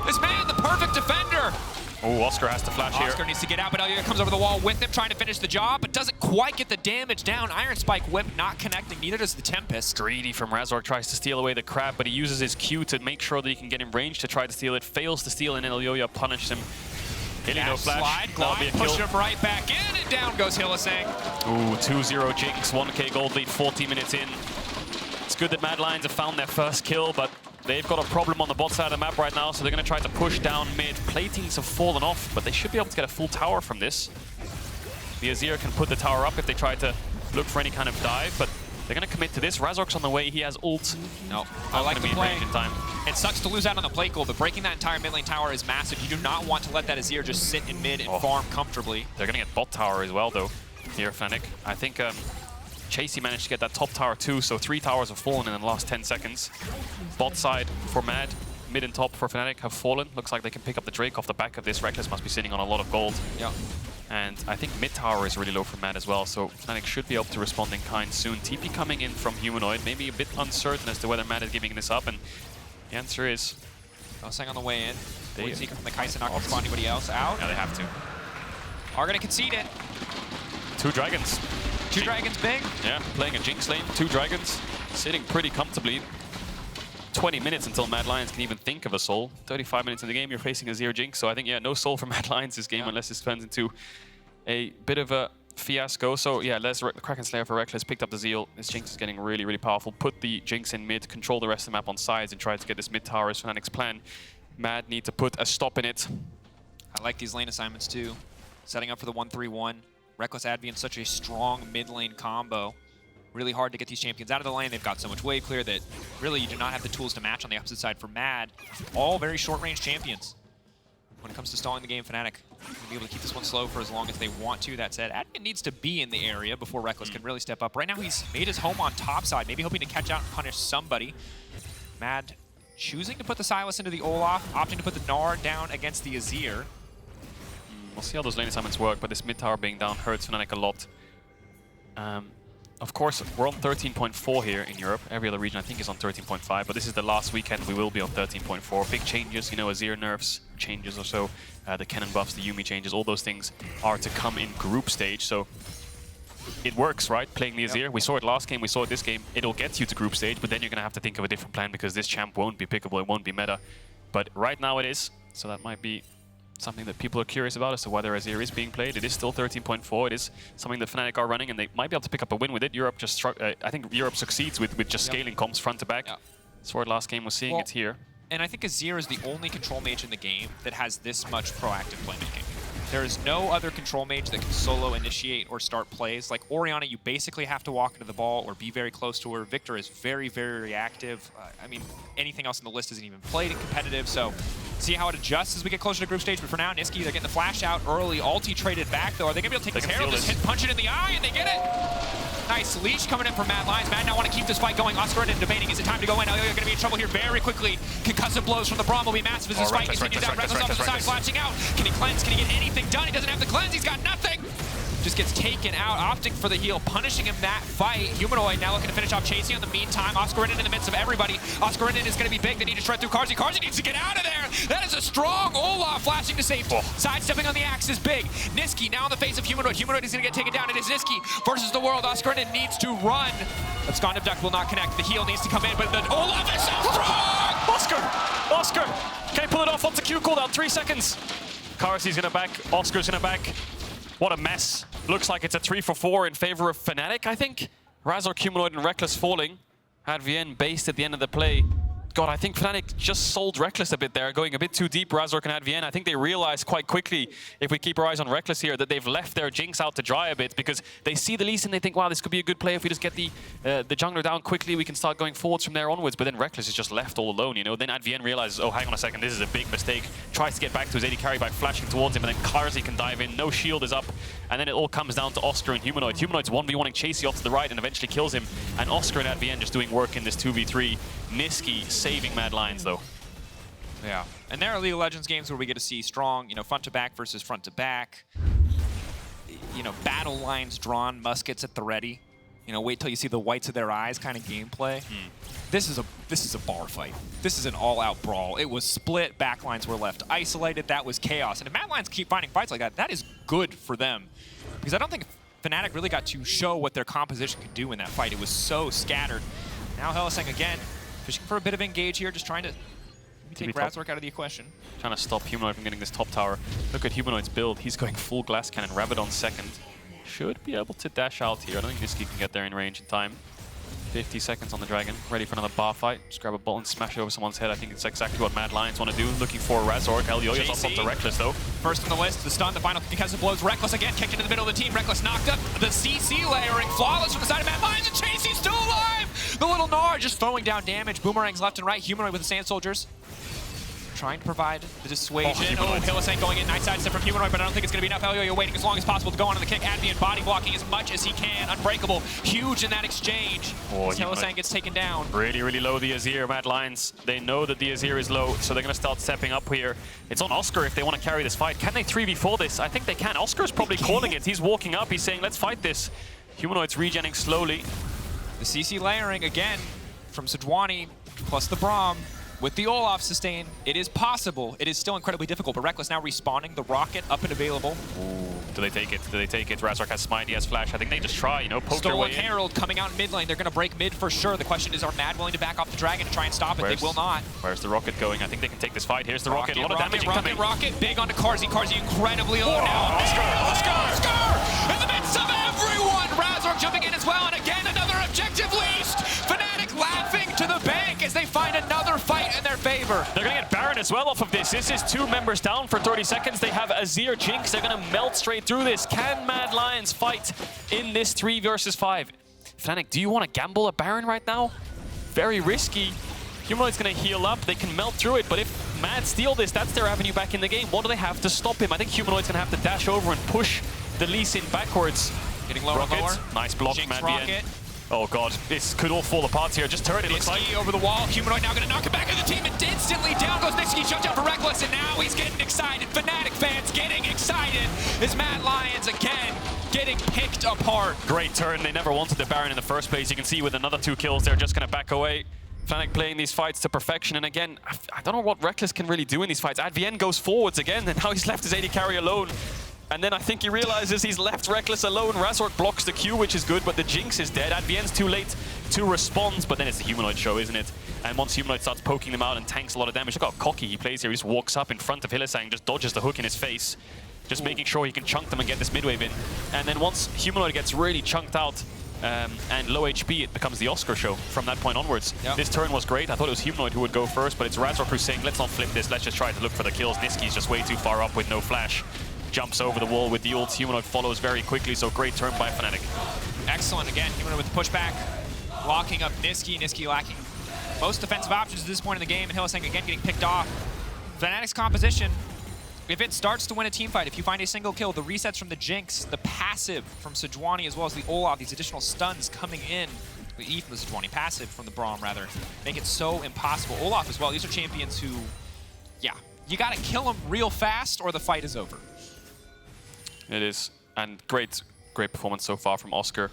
This man, the perfect defender! Oh, Oscar has to flash here. Oscar needs to get out, but Elyoya comes over the wall with him, trying to finish the job, but doesn't quite get the damage down. Iron Spike Whip not connecting, neither does the Tempest. Greedy from Razork, tries to steal away the crab, but he uses his Q to make sure that he can get in range to try to steal it. Fails to steal, and Elyoya punishes him. Hilly no flash. Slide, glide, push him right back in, and down goes Hylissang. Ooh, 2-0 Jinx, 1k gold lead, 40 minutes in. It's good that Mad Lions have found their first kill, but they've got a problem on the bot side of the map right now, so they're going to try to push down mid. Platings have fallen off, but they should be able to get a full tower from this. The Azir can put the tower up if they try to look for any kind of dive, but they're going to commit to this. Razork's on the way. He has ult. No, I like the play. In time. It sucks to lose out on the plate goal, but breaking that entire mid lane tower is massive. You do not want to let that Azir just sit in mid and farm comfortably. They're going to get bot tower as well, though, here at Fnatic. I think Chasy managed to get that top tower too, so 3 towers have fallen in the last 10 seconds. Bot side for Mad, mid and top for Fnatic have fallen. Looks like they can pick up the Drake off the back of this. Rekkles must be sitting on a lot of gold. Yeah. And I think mid tower is really low for Mad as well, so Fnatic should be able to respond in kind soon. TP coming in from Humanoid, maybe a bit uncertain as to whether Mad is giving this up, and the answer is... Hylissang on the way in. Void Seeker from the Kai'Sa, not going to spawn anybody else out. Yeah, they have to. Are going to concede it. 2 dragons. 2 dragons big. Yeah, playing a Jinx lane, 2 dragons, sitting pretty comfortably. 20 minutes until Mad Lions can even think of a soul. 35 minutes in the game, you're facing a 0 Jinx, so I think, yeah, no soul for Mad Lions this game unless this turns into a bit of a fiasco. So, yeah, Kraken Slayer for Rekkles picked up the Zeal. This Jinx is getting really, really powerful. Put the Jinx in mid, control the rest of the map on sides, and try to get this mid tower as Fnatic's plan. Mad need to put a stop in it. I like these lane assignments too. Setting up for the 1-3-1. Rekkles Advienne, such a strong mid lane combo. Really hard to get these champions out of the lane. They've got so much wave clear that really you do not have the tools to match on the opposite side for Mad. All very short range champions. When it comes to stalling the game, Fnatic will be able to keep this one slow for as long as they want to. That said, Advienne needs to be in the area before Rekkles can really step up. Right now he's made his home on top side, maybe hoping to catch out and punish somebody. Mad choosing to put the Sylas into the Olaf, opting to put the Gnar down against the Azir. We'll see how those lane assignments work, but this mid tower being down hurts Fnatic a lot. Of course, we're on 13.4 here in Europe. Every other region, I think, is on 13.5, but this is the last weekend. We will be on 13.4. Big changes, you know, Azir nerfs changes or so, the Cannon buffs, the Yuumi changes, all those things are to come in group stage, so it works, right? Playing the Azir. We saw it last game, we saw it this game. It'll get you to group stage, but then you're going to have to think of a different plan because this champ won't be pickable, it won't be meta. But right now it is, so that might be something that people are curious about as to whether Azir is being played. It is still 13.4. It is something that Fnatic are running, and they might be able to pick up a win with it. Europe just I think Europe succeeds with just scaling comps front to back. Saw it last game, was seeing it here. And I think Azir is the only control mage in the game that has this much proactive playmaking. There is no other control mage that can solo initiate or start plays. Like Orianna, you basically have to walk into the ball or be very close to her. Victor is very, very reactive. I mean, anything else on the list isn't even played in competitive, so see how it adjusts as we get closer to group stage. But for now, Nisqy, they're getting the flash out early. Ulti traded back, though. Are they going to be able to take this Herald? Just punch it in the eye, and they get it. Nice leash coming in from Mad Lions. Mad now want to keep this fight going. Oscarinin debating, is it time to go in? Elyoya going to be in trouble here very quickly. Concussive blows from the Braum will be massive as this fight continues down. Rekkles off to the side, flashing out. Can he cleanse? Can he get anything done? He doesn't have the cleanse. He's got nothing. Just gets taken out, opting for the heal, punishing him that fight. Humanoid now looking to finish off Chasy in the meantime. Oscarinin in the midst of everybody. Oscarinin is going to be big. They need to shred through Carzzy. Carzzy needs to get out of there. That is a strong Olaf flashing to safety. Sidestepping on the axe is big. Nisqy now in the face of Humanoid. Humanoid is going to get taken down. It is Nisqy versus the world. Oscarinin needs to run. Abscond Abduct will not connect. The heal needs to come in, but the Olaf is so strong! Oscar! Can he pull it off onto Q cooldown? 3 seconds. Carzzy's going to back. Oscar's going to back. What a mess. Looks like it's a 3-for-4 in favor of Fnatic, I think. Razork, Humanoid, and Rekkles falling. Advienne based at the end of the play. God, I think Fnatic just sold Rekkles a bit there, going a bit too deep, Razork and Advienne. I think they realized quite quickly, if we keep our eyes on Rekkles here, that they've left their Jinx out to dry a bit, because they see the least and they think, wow, this could be a good play. If we just get the jungler down quickly, we can start going forwards from there onwards. But then Rekkles is just left all alone, you know. Then Advienne realizes, oh, hang on a second, this is a big mistake. Tries to get back to his AD carry by flashing towards him, and then Carzzy can dive in. No shield is up, and then it all comes down to Oscar and Humanoid. Humanoid's 1v1ing Chasy off to the right and eventually kills him, and Oscar and Advienne just doing work in this 2v3. Nisqy saving Mad Lions, though. Yeah, and there are League of Legends games where we get to see strong, you know, front to back versus front to back. You know, battle lines drawn, muskets at the ready. You know, wait till you see the whites of their eyes kind of gameplay. This is a bar fight. This is an all-out brawl. It was split. Backlines were left isolated. That was chaos. And if Mad Lions keep finding fights like that, that is good for them, because I don't think Fnatic really got to show what their composition could do in that fight. It was so scattered. Now Hylissang again. Fishing for a bit of engage here, just trying to take Razork out of the equation. Trying to stop Humanoid from getting this top tower. Look at Humanoid's build. He's going full glass cannon. Rabbit on second. Should be able to dash out here. I don't think Nisqy can get there in range in time. 50 seconds on the Dragon, ready for another bar fight. Just grab a ball and smash it over someone's head. I think it's exactly what Mad Lions want to do. Looking for Razork. Elyoya's up onto Rekkles though. First on the list, the stun, the final Kai'Sa blows. Rekkles again, kicked into the middle of the team. Rekkles knocked up. The CC layering, flawless from the side of Mad Lions, and Chasy's still alive! The little Gnar just throwing down damage. Boomerangs left and right. Humanoid with the Sand Soldiers. Trying to provide the dissuasion. Oh, Hylissang going in, nice sidestep from Humanoid, but I don't think it's going to be enough. Elyoya waiting as long as possible to go on the kick. Advienne body blocking as much as he can. Unbreakable. Huge in that exchange. Hylissang gets taken down. Really, really low, the Azir. Mad Lions, they know that the Azir is low, so they're going to start stepping up here. It's on Oscar if they want to carry this fight. Can they 3v4 this? I think they can. Oscar's probably calling it. He's walking up. He's saying, let's fight this. Humanoid's regenning slowly. The CC layering again from Sejuani plus the Braum. With the Olaf sustain, it is possible. It is still incredibly difficult, but Rekkles now respawning, the rocket up and available. Ooh, do they take it? Do they take it? Razork has smite, he has flash. I think they just try, you know, poke their way in. Herald coming out in mid lane. They're going to break mid for sure. The question is, are Mad willing to back off the Dragon to try and stop it? They will not. Where's the rocket going? I think they can take this fight. Here's the rocket. A lot of damage coming. Rocket, big onto Carzzy. Carzzy incredibly low now. Oscar! In the midst of everyone! Razork jumping in as well, and again, another objective least! Fnatic laughing to the bank as they find another fight in their favor. They're going to get Baron as well off of this. This is 2 members down for 30 seconds. They have Azir, Jinx. They're going to melt straight through this. Can Mad Lions fight in this 3 versus 5? Fnatic, do you want to gamble a Baron right now? Very risky. Humanoid's going to heal up. They can melt through it, but if Mad steal this, that's their avenue back in the game. What do they have to stop him? I think Humanoid's going to have to dash over and push the Lee Sin backwards. Getting lower and lower. Nice block from Advienne. Oh god, this could all fall apart here. Just turret, it looks like. Nisqy over the wall. Humanoid now going to knock it back in the team, and instantly down goes Nisqy. Shut down for Rekkles, and now he's getting excited. Fnatic fans getting excited. As Mad Lions again getting picked apart. Great turn. They never wanted the Baron in the first place. You can see with another 2 kills, they're just going to back away. Fnatic playing these fights to perfection, and again, I don't know what Rekkles can really do in these fights. Advienne goes forwards again, and now he's left his AD carry alone. And then I think he realizes he's left Rekkles alone. Razork blocks the Q, which is good, but the Jinx is dead. Advienne's too late to respond, but then it's the Humanoid show, isn't it? And once Humanoid starts poking them out and tanks a lot of damage, look how cocky he plays here. He just walks up in front of Hylissang, just dodges the hook in his face, just making sure he can chunk them and get this mid-wave in. And then once Humanoid gets really chunked out and low HP, it becomes the Oscar show from that point onwards. Yep. This turn was great. I thought it was Humanoid who would go first, but it's Razork who's saying, let's not flip this, let's just try to look for the kills. Nisqy's just way too far up with no flash. Jumps over the wall with the ult. Humanoid follows very quickly, so great turn by Fnatic. Excellent again, Humanoid with the pushback, locking up Nisqy. Nisqy lacking most defensive options at this point in the game, and Hylissang again getting picked off. Fnatic's composition, if it starts to win a team fight, if you find a single kill, the resets from the Jinx, the passive from Sejuani, as well as the Olaf, these additional stuns coming in, the E from the Sejuani, passive from the Braum rather, make it so impossible. Olaf as well, these are champions who, yeah, you gotta kill them real fast or the fight is over. It is, and great performance so far from Oscar.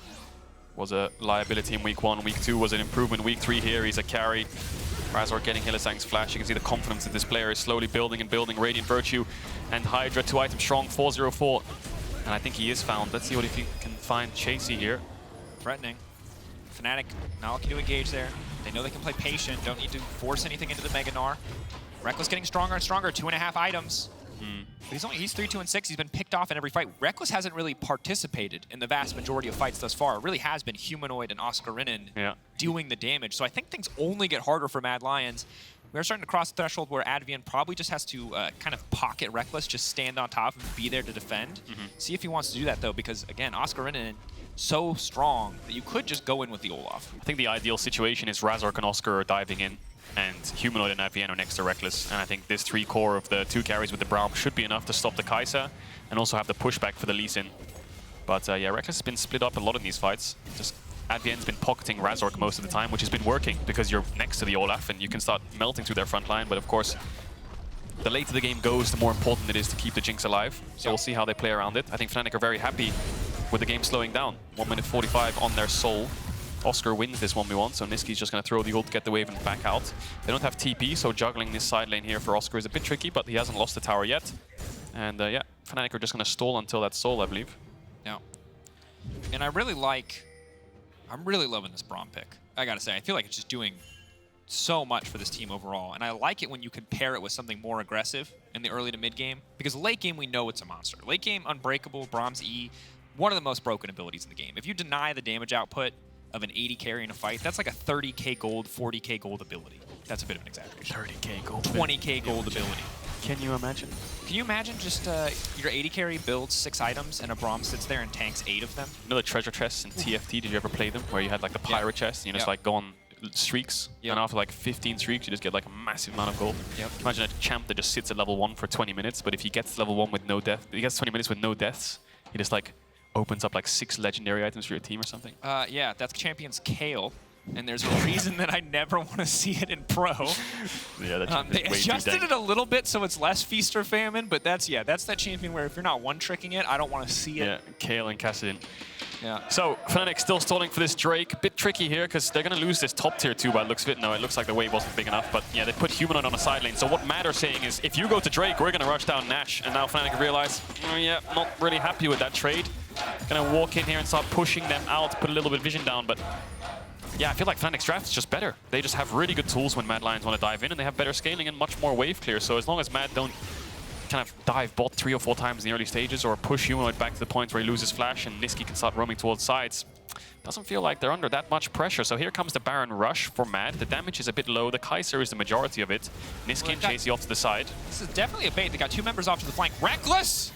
Was a liability in week 1. Week 2 was an improvement. Week 3 here, he's a carry. Razork getting Hylissang's flash. You can see the confidence that this player is slowly building and building. Radiant Virtue and Hydra, 2 items strong, 404. And I think he is found. Let's see what if he can find Chasy here. Threatening. Fnatic not looking to engage there. They know they can play patient, don't need to force anything into the Mega Gnar. Rekkles getting stronger and stronger, 2.5 items. But he's 3-2 and 6. He's been picked off in every fight. Rekkles hasn't really participated in the vast majority of fights thus far. It really has been Humanoid and Oscarinin doing the damage. So I think things only get harder for Mad Lions. We're starting to cross the threshold where Advienne probably just has to kind of pocket Rekkles, just stand on top and be there to defend. See if he wants to do that though, because again, Oscarinin so strong that you could just go in with the Olaf. I think the ideal situation is Razork and Oscar are diving in, and Humanoid and Advienne are next to Rekkles. And I think this 3 core of the 2 carries with the Braum should be enough to stop the Kai'Sa and also have the pushback for the Lee Sin. But yeah, Rekkles has been split up a lot in these fights. Just Advienne's been pocketing Razork most of the time, which has been working because you're next to the Olaf and you can start melting through their front line. But of course, the later the game goes, the more important it is to keep the Jinx alive. So we'll see how they play around it. I think Fnatic are very happy with the game slowing down. 1 minute 45 on their soul. Oscar wins this 1v1, so Nisqy's just going to throw the ult, get the wave, and back out. They don't have TP, so juggling this side lane here for Oscar is a bit tricky, but he hasn't lost the tower yet. And yeah, Fnatic are just going to stall until that soul, I believe. Yeah. And I'm really loving this Braum pick. I gotta say, I feel like it's just doing so much for this team overall. And I like it when you can pair it with something more aggressive in the early to mid game, because late game we know it's a monster. Late game, Unbreakable, Braum's E, one of the most broken abilities in the game. If you deny the damage output, of an 80 carry in a fight, that's like a 30k gold, 40k gold ability. That's a bit of an exaggeration. 30k gold. 20k gold ability. Can you imagine? Can you imagine just your 80 carry builds 6 items and a Braum sits there and tanks 8 of them? You know the treasure chests in TFT? Did you ever play them? Where you had like the pirate chest and you just like go on streaks, and after like 15 streaks you just get like a massive amount of gold. Imagine a champ that just sits at level 1 for 20 minutes, but if he gets level 1 with no death, he gets 20 minutes with no deaths, he just like opens up like 6 legendary items for your team or something. Yeah, that's champion's Kale. And there's a reason that I never want to see it in pro. Yeah, they adjusted it a little bit so it's less feast or famine, but that's that champion where if you're not one-tricking it, I don't want to see it. Yeah, Kale and Caedrel. Yeah. So Fnatic still stalling for this Drake. Bit tricky here because they're going to lose this top tier 2 by the looks of it. No, it looks like the wave wasn't big enough, but yeah, they put Humanoid on the side lane. So what Matt are saying is, if you go to Drake, we're going to rush down Nash. And now Fnatic realize, yeah, not really happy with that trade. Going to walk in here and start pushing them out, put a little bit of vision down, but yeah, I feel like Fnatic's draft is just better. They just have really good tools when Mad Lions want to dive in, and they have better scaling and much more wave clear. So as long as Mad don't kind of dive bot 3 or 4 times in the early stages or push Humanoid back to the point where he loses flash and Nisqy can start roaming towards sides, doesn't feel like they're under that much pressure. So here comes the Baron rush for Mad. The damage is a bit low. The Kai'Sa is the majority of it. Nisqy and Chasy off to the side. This is definitely a bait. They got 2 members off to the flank. Rekkles!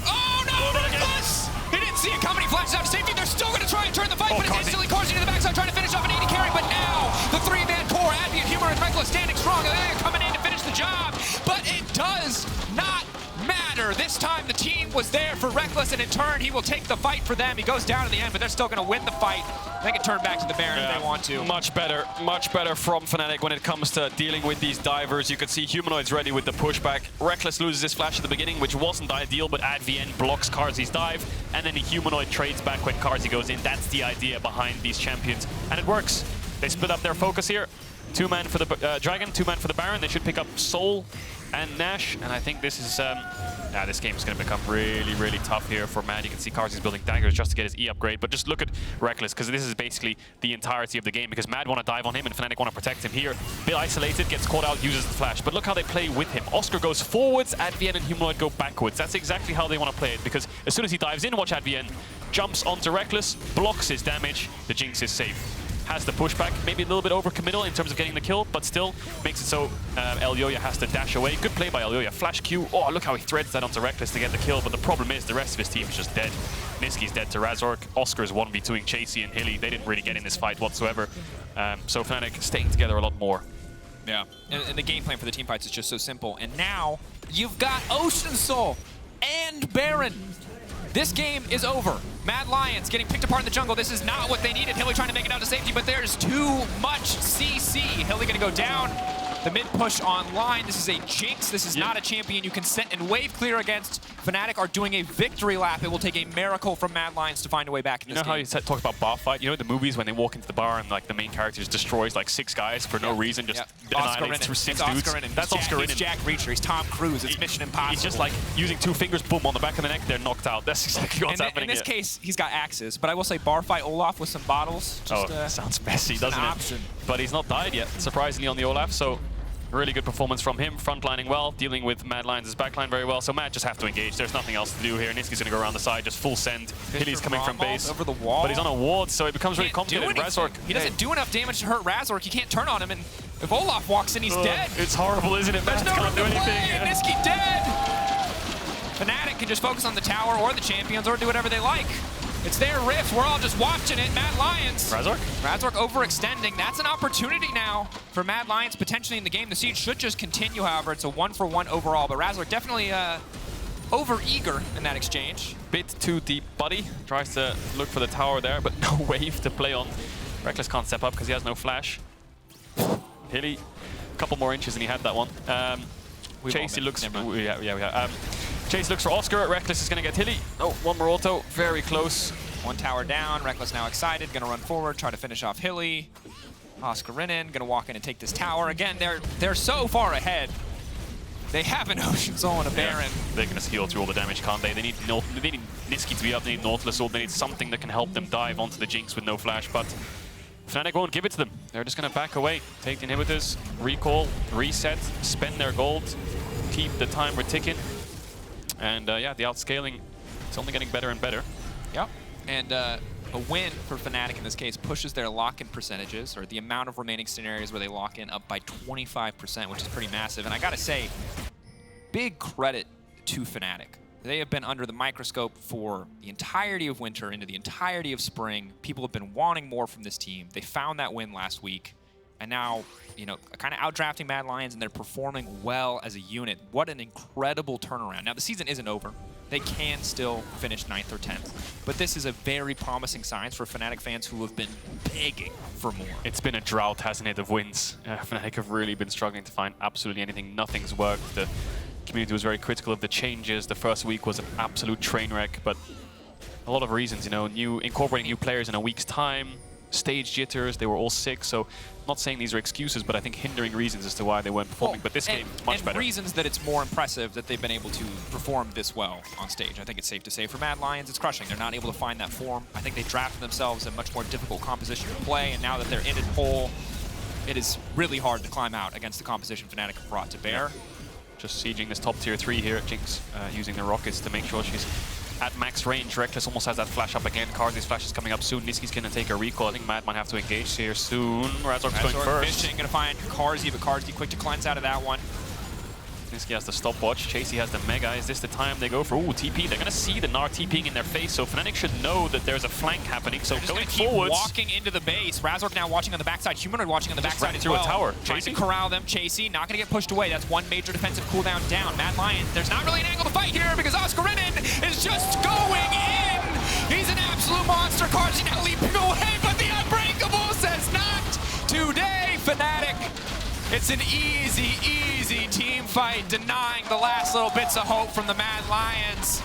Oh no, Rekkles! He didn't see it coming. He flashes out to safety. They're still going to try and turn the fight, but it's instantly Carzzy to the backside trying to finish off an 80 carry. But now the 3-man core, Advienne, Humanoid, and Rekkles standing strong. Elyoya coming in to finish the job, but it does not matter. This time the team was there for Rekkles, and in turn he will take the fight for them. He goes down in the end, but they're still going to win the fight. They can turn back to the Baron if they want to. Much better from Fnatic when it comes to dealing with these divers. You can see Humanoid's ready with the pushback. Rekkles loses his flash at the beginning, which wasn't ideal, but Advienne blocks Carzzy's dive, and then the Humanoid trades back when Carzzy goes in. That's the idea behind these champions, and it works. They split up their focus here. 2-man for the Dragon, 2-man for the Baron. They should pick up Soul and Nash, and I think this is this game is going to become really, really tough here for Mad. You can see Carzzy's building daggers just to get his E upgrade, but just look at Rekkles, because this is basically the entirety of the game, because Mad want to dive on him and Fnatic want to protect him here. Bit isolated, gets caught out, uses the flash, but look how they play with him. Oscar goes forwards, Advienne and Humanoid go backwards. That's exactly how they want to play it, because as soon as he dives in, watch Advienne, jumps onto Rekkles, blocks his damage, the Jinx is safe. Has the pushback, maybe a little bit overcommittal in terms of getting the kill, but still makes it so Elyoya has to dash away. Good play by Elyoya. Flash Q. Oh, look how he threads that onto Rekkles to get the kill, but the problem is the rest of his team is just dead. Nisqy's dead to Razork. Oscar's 1v2ing Chasy and Hilly. They didn't really get in this fight whatsoever. So Fnatic staying together a lot more. Yeah, and the game plan for the team fights is just so simple. And now you've got Ocean Soul and Baron. This game is over. Mad Lions getting picked apart in the jungle. This is not what they needed. Hilly trying to make it out to safety, but there's too much CC. Hilly gonna go down. The mid push online. This is a Jinx. This is not a champion you can set and wave clear against. Fnatic are doing a victory lap. It will take a miracle from Mad Lions to find a way back in this game. You know how you talk about bar fight? You know the movies when they walk into the bar and like the main character just destroys like 6 guys for no reason, just annihilates through 6 dudes. That's Oscarinin. He's Jack Reacher. He's Tom Cruise. It's Mission Impossible. He's just like using 2 fingers, boom, on the back of the neck. They're knocked out. That's exactly what's happening. In this case, he's got axes. But I will say bar fight Olaf with some bottles. Just, sounds messy, doesn't it? Option. But he's not died yet, surprisingly, on the Olaf. So really good performance from him, frontlining well, dealing with Mad Lions' backline very well. So Mad just have to engage. There's nothing else to do here. Nisqy's going to go around the side, just full send. Hilly's coming from base. Over the wall. But he's on a ward, so it becomes really complicated. Razork, he doesn't do enough damage to hurt Razork. He can't turn on him, and if Olaf walks in, he's dead. It's horrible, isn't it? There's Mad no can't do anything. And Nisqy dead. Fnatic can just focus on the tower or the champions or do whatever they like. It's their rift. We're all just watching it. Mad Lions. Razork overextending. That's an opportunity now for Mad Lions potentially in the game. The siege should just continue, however. It's a 1-for-1 overall, but Razork definitely over-eager in that exchange. Bit too deep, buddy. Tries to look for the tower there, but no wave to play on. Rekkles can't step up because he has no flash. Hilly, a couple more inches and he had that one. Chasy looks... Chase looks for Oscar. Rekkles is going to get Hilly. Oh, one more auto. Very close. One tower down. Rekkles now excited. Going to run forward, try to finish off Hilly. Oscarinin going to walk in and take this tower. Again, they're so far ahead. They have an Ocean Soul and a Baron. They're going to heal through all the damage, can't they? They need Nisqy to be up. They need Nautilus ult. They need something that can help them dive onto the Jinx with no flash. But Fnatic won't give it to them. They're just going to back away. Take the inhibitors, recall, reset, spend their gold, keep the timer ticking. And yeah, the outscaling, it's only getting better and better. Yep. And A win for Fnatic in this case pushes their lock-in percentages, or the amount of remaining scenarios where they lock in, up by 25%, which is pretty massive. And I gotta say, big credit to Fnatic. They have been under the microscope for the entirety of winter into the entirety of spring. People have been wanting more from this team. They found that win last week. And now, you know, kind of outdrafting Mad Lions, and they're performing well as a unit. What an incredible turnaround. Now, the season isn't over. They can still finish 9th or 10th. But this is a very promising sign for Fnatic fans who have been begging for more. It's been a drought, hasn't it, of wins. Fnatic have really been struggling to find absolutely anything. Nothing's worked. The community was very critical of the changes. The first week was an absolute train wreck, but a lot of reasons, you know, incorporating new players in a week's time, stage jitters, they were all sick, so I'm not saying these are excuses, but I think hindering reasons as to why they weren't performing. But this game is much better. And reasons that it's more impressive that they've been able to perform this well on stage. I think it's safe to say for Mad Lions, it's crushing. They're not able to find that form. I think they drafted themselves a much more difficult composition to play, and now that they're in it whole, it is really hard to climb out against the composition Fnatic have brought to bear. Just sieging this top tier 3 here. Jinx using the rockets to make sure she's at max range. Rekkles almost has that flash up again. Carzzy's flash is coming up soon. Nisqy's gonna take a recall. I think Mad might have to engage here soon. Razork's going first. Fishing, gonna find Carzzy, but Carzzy quick to cleanse out of that one. Nisqy has the stopwatch. Chasy has the Mega. Is this the time they go for, ooh, TP? They're gonna see the Gnar TPing in their face, so Fnatic should know that there's a flank happening. So going forwards. Walking into the base. Razork now watching on the backside. Humanoid watching on the backside as well. Through a tower. Trying to corral them. Chasy not gonna get pushed away. That's one major defensive cooldown down. Mad Lions, there's not really an angle to fight here because Oscarinin is just going in. He's an absolute monster. Carzzy now leaping away, but the Unbreakable says not today, Fnatic. It's an easy, easy team fight, denying the last little bits of hope from the Mad Lions.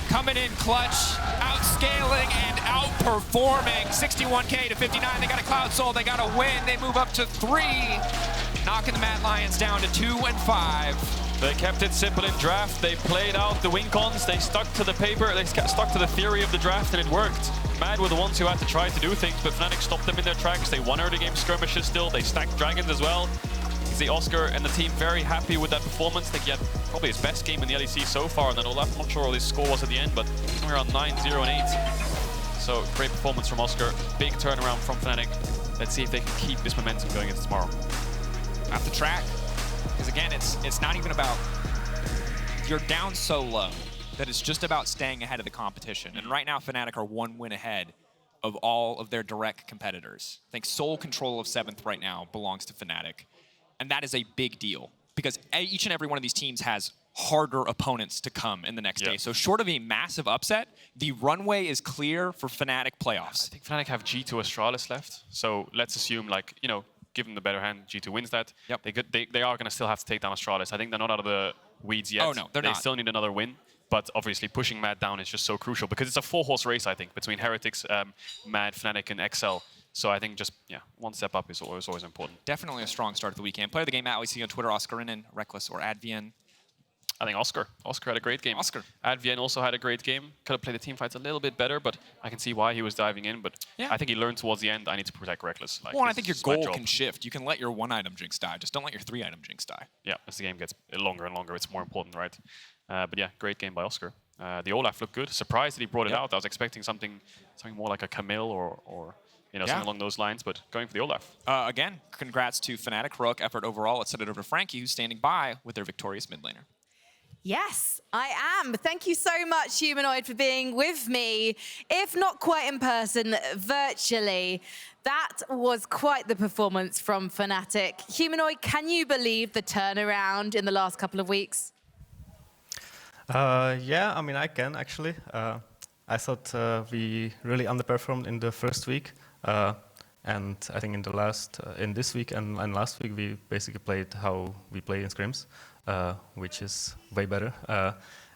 Coming in clutch, outscaling and outperforming. 61K to 59, they got a Cloud Soul, they got a win, they move up to 3, knocking the Mad Lions down to 2 and 5. They kept it simple in draft, they played out the win cons, they stuck to the paper, they stuck to the theory of the draft, and it worked. Mad were the ones who had to try to do things, but Fnatic stopped them in their tracks. They won early game skirmishes still, they stacked dragons as well. You see Oscar and the team very happy with that performance. I think he had probably his best game in the LEC so far, and then Olaf, I'm not sure what his score was at the end, but somewhere around 9, 0, and 8. So great performance from Oscar, big turnaround from Fnatic. Let's see if they can keep this momentum going into tomorrow. At the track, because again, it's not even about, you're down so low that it's just about staying ahead of the competition. And right now, Fnatic are 1 win ahead of all of their direct competitors. I think sole control of 7th right now belongs to Fnatic. And that is a big deal because each and every one of these teams has harder opponents to come in the next day. So short of a massive upset, the runway is clear for Fnatic playoffs. I think Fnatic have G2 Astralis left. So let's assume, like, you know, give them the better hand, G2 wins that. Yep. They are going to still have to take down Astralis. I think they're not out of the weeds yet. Oh, no, they're not. They still need another win. But obviously pushing Mad down is just so crucial because it's a 4-horse race, I think, between Heretics, Mad, Fnatic, and XL. So I think just, one step up is always important. Definitely a strong start to the weekend. Player of the game, Matt, we see on Twitter, Oscarinin, Rekkles, or Advienne. I think Oscar. Oscar had a great game. Oscar. Advienne also had a great game. Could have played the team fights a little bit better, but I can see why he was diving in. But I think he learned towards the end, I need to protect Rekkles. Like, well, and I think your goal can shift. You can let your 1-item Jinx die. Just don't let your 3-item Jinx die. Yeah, as the game gets longer and longer, it's more important, right? But yeah, great game by Oscar. The Olaf looked good. Surprised that he brought it out. I was expecting something more like a Camille or something along those lines, but going for the Olaf. Again, congrats to Fnatic. Heroic effort overall. Let's send it over to Frankie, who's standing by with their victorious mid laner. Yes, I am. Thank you so much, Humanoid, for being with me, if not quite in person, virtually. That was quite the performance from Fnatic. Humanoid, can you believe the turnaround in the last couple of weeks? Yeah, I mean, I can, actually. I thought we really underperformed in the first week. And I think in this week and last week, we basically played how we play in scrims, which is way better.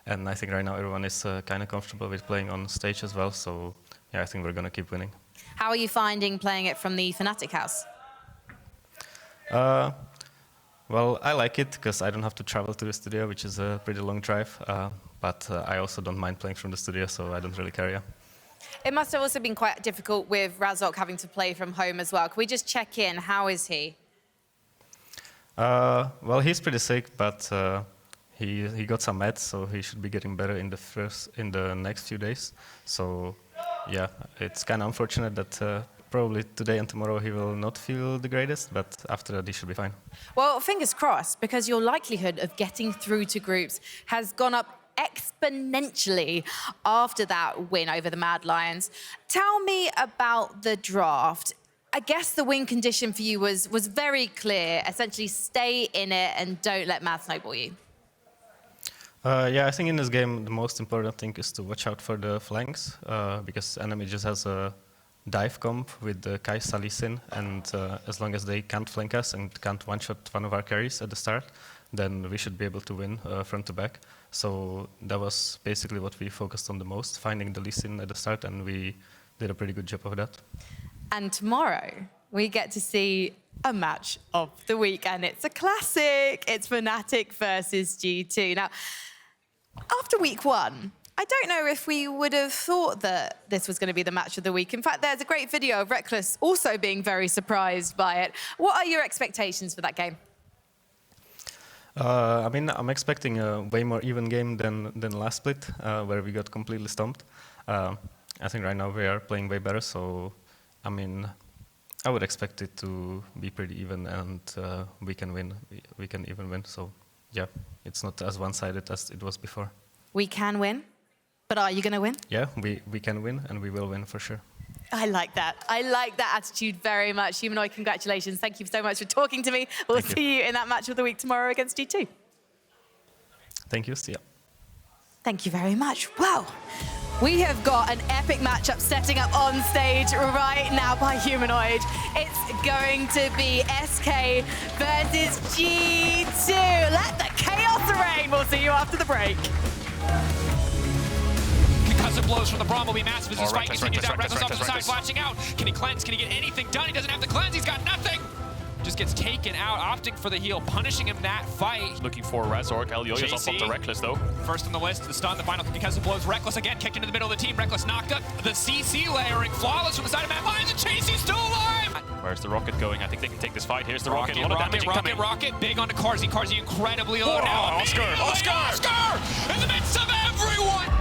And I think right now everyone is kind of comfortable with playing on stage as well. So yeah, I think we're going to keep winning. How are you finding playing it from the Fnatic house? Well, I like it because I don't have to travel to the studio, which is a pretty long drive. But I also don't mind playing from the studio, so I don't really care. Yeah. It must have also been quite difficult with Razork having to play from home as well. Can we just check in? How is he? Well, he's pretty sick, but he got some meds, so he should be getting better in the next few days. So yeah, it's kind of unfortunate that probably today and tomorrow he will not feel the greatest, but after that he should be fine. Well, fingers crossed, because your likelihood of getting through to groups has gone up exponentially after that win over the Mad Lions. Tell me about the draft. I guess the win condition for you was very clear. Essentially, stay in it and don't let Mad snowball you. Yeah, I think in this game the most important thing is to watch out for the flanks, because enemy just has a dive comp with the Kai'Sa Lee Sin, and as long as they can't flank us and can't one-shot one of our carries at the start, then we should be able to win front to back. So that was basically what we focused on the most, finding the Lee Sin at the start, and we did a pretty good job of that. And tomorrow we get to see a match of the week, and it's a classic. It's Fnatic versus G2. Now, after week one, I don't know if we would have thought that this was going to be the match of the week. In fact, there's a great video of Rekkles also being very surprised by it. What are your expectations for that game? I mean, I'm expecting a way more even game than last split, where we got completely stomped. I think right now we are playing way better, so I mean, I would expect it to be pretty even, and we can win. We can even win. So yeah, it's not as one-sided as it was before. We can win. But are you going to win? Yeah, we can win, and we will win for sure. I like that. I like that attitude very much. Humanoid, congratulations. Thank you so much for talking to me. We'll see you in that match of the week tomorrow against G2. Thank you. See ya. Thank you very much. Wow. We have got an epic matchup setting up on stage right now by Humanoid. It's going to be SK versus G2. Let the chaos reign. We'll see you after the break. Concussive blows from the Braum will be massive as this fight continues out. Rekkles off to the side, flashing out. Can he cleanse? Can he get anything done? He doesn't have the cleanse. He's got nothing. Just gets taken out, opting for the heal, punishing him that fight. Looking for Razork. Elyoya's up to Rekkles, though. First on the list, the stun, the final concussive blows. Rekkles again, kicked into the middle of the team. Rekkles knocked up. The CC layering, flawless from the side of Mad Lions, and Chasy's still alive! Where's the Rocket going? I think they can take this fight. Here's the Rocket. Rocket, big onto Carzzy. Carzzy incredibly low now. Oscar! In the midst of everyone!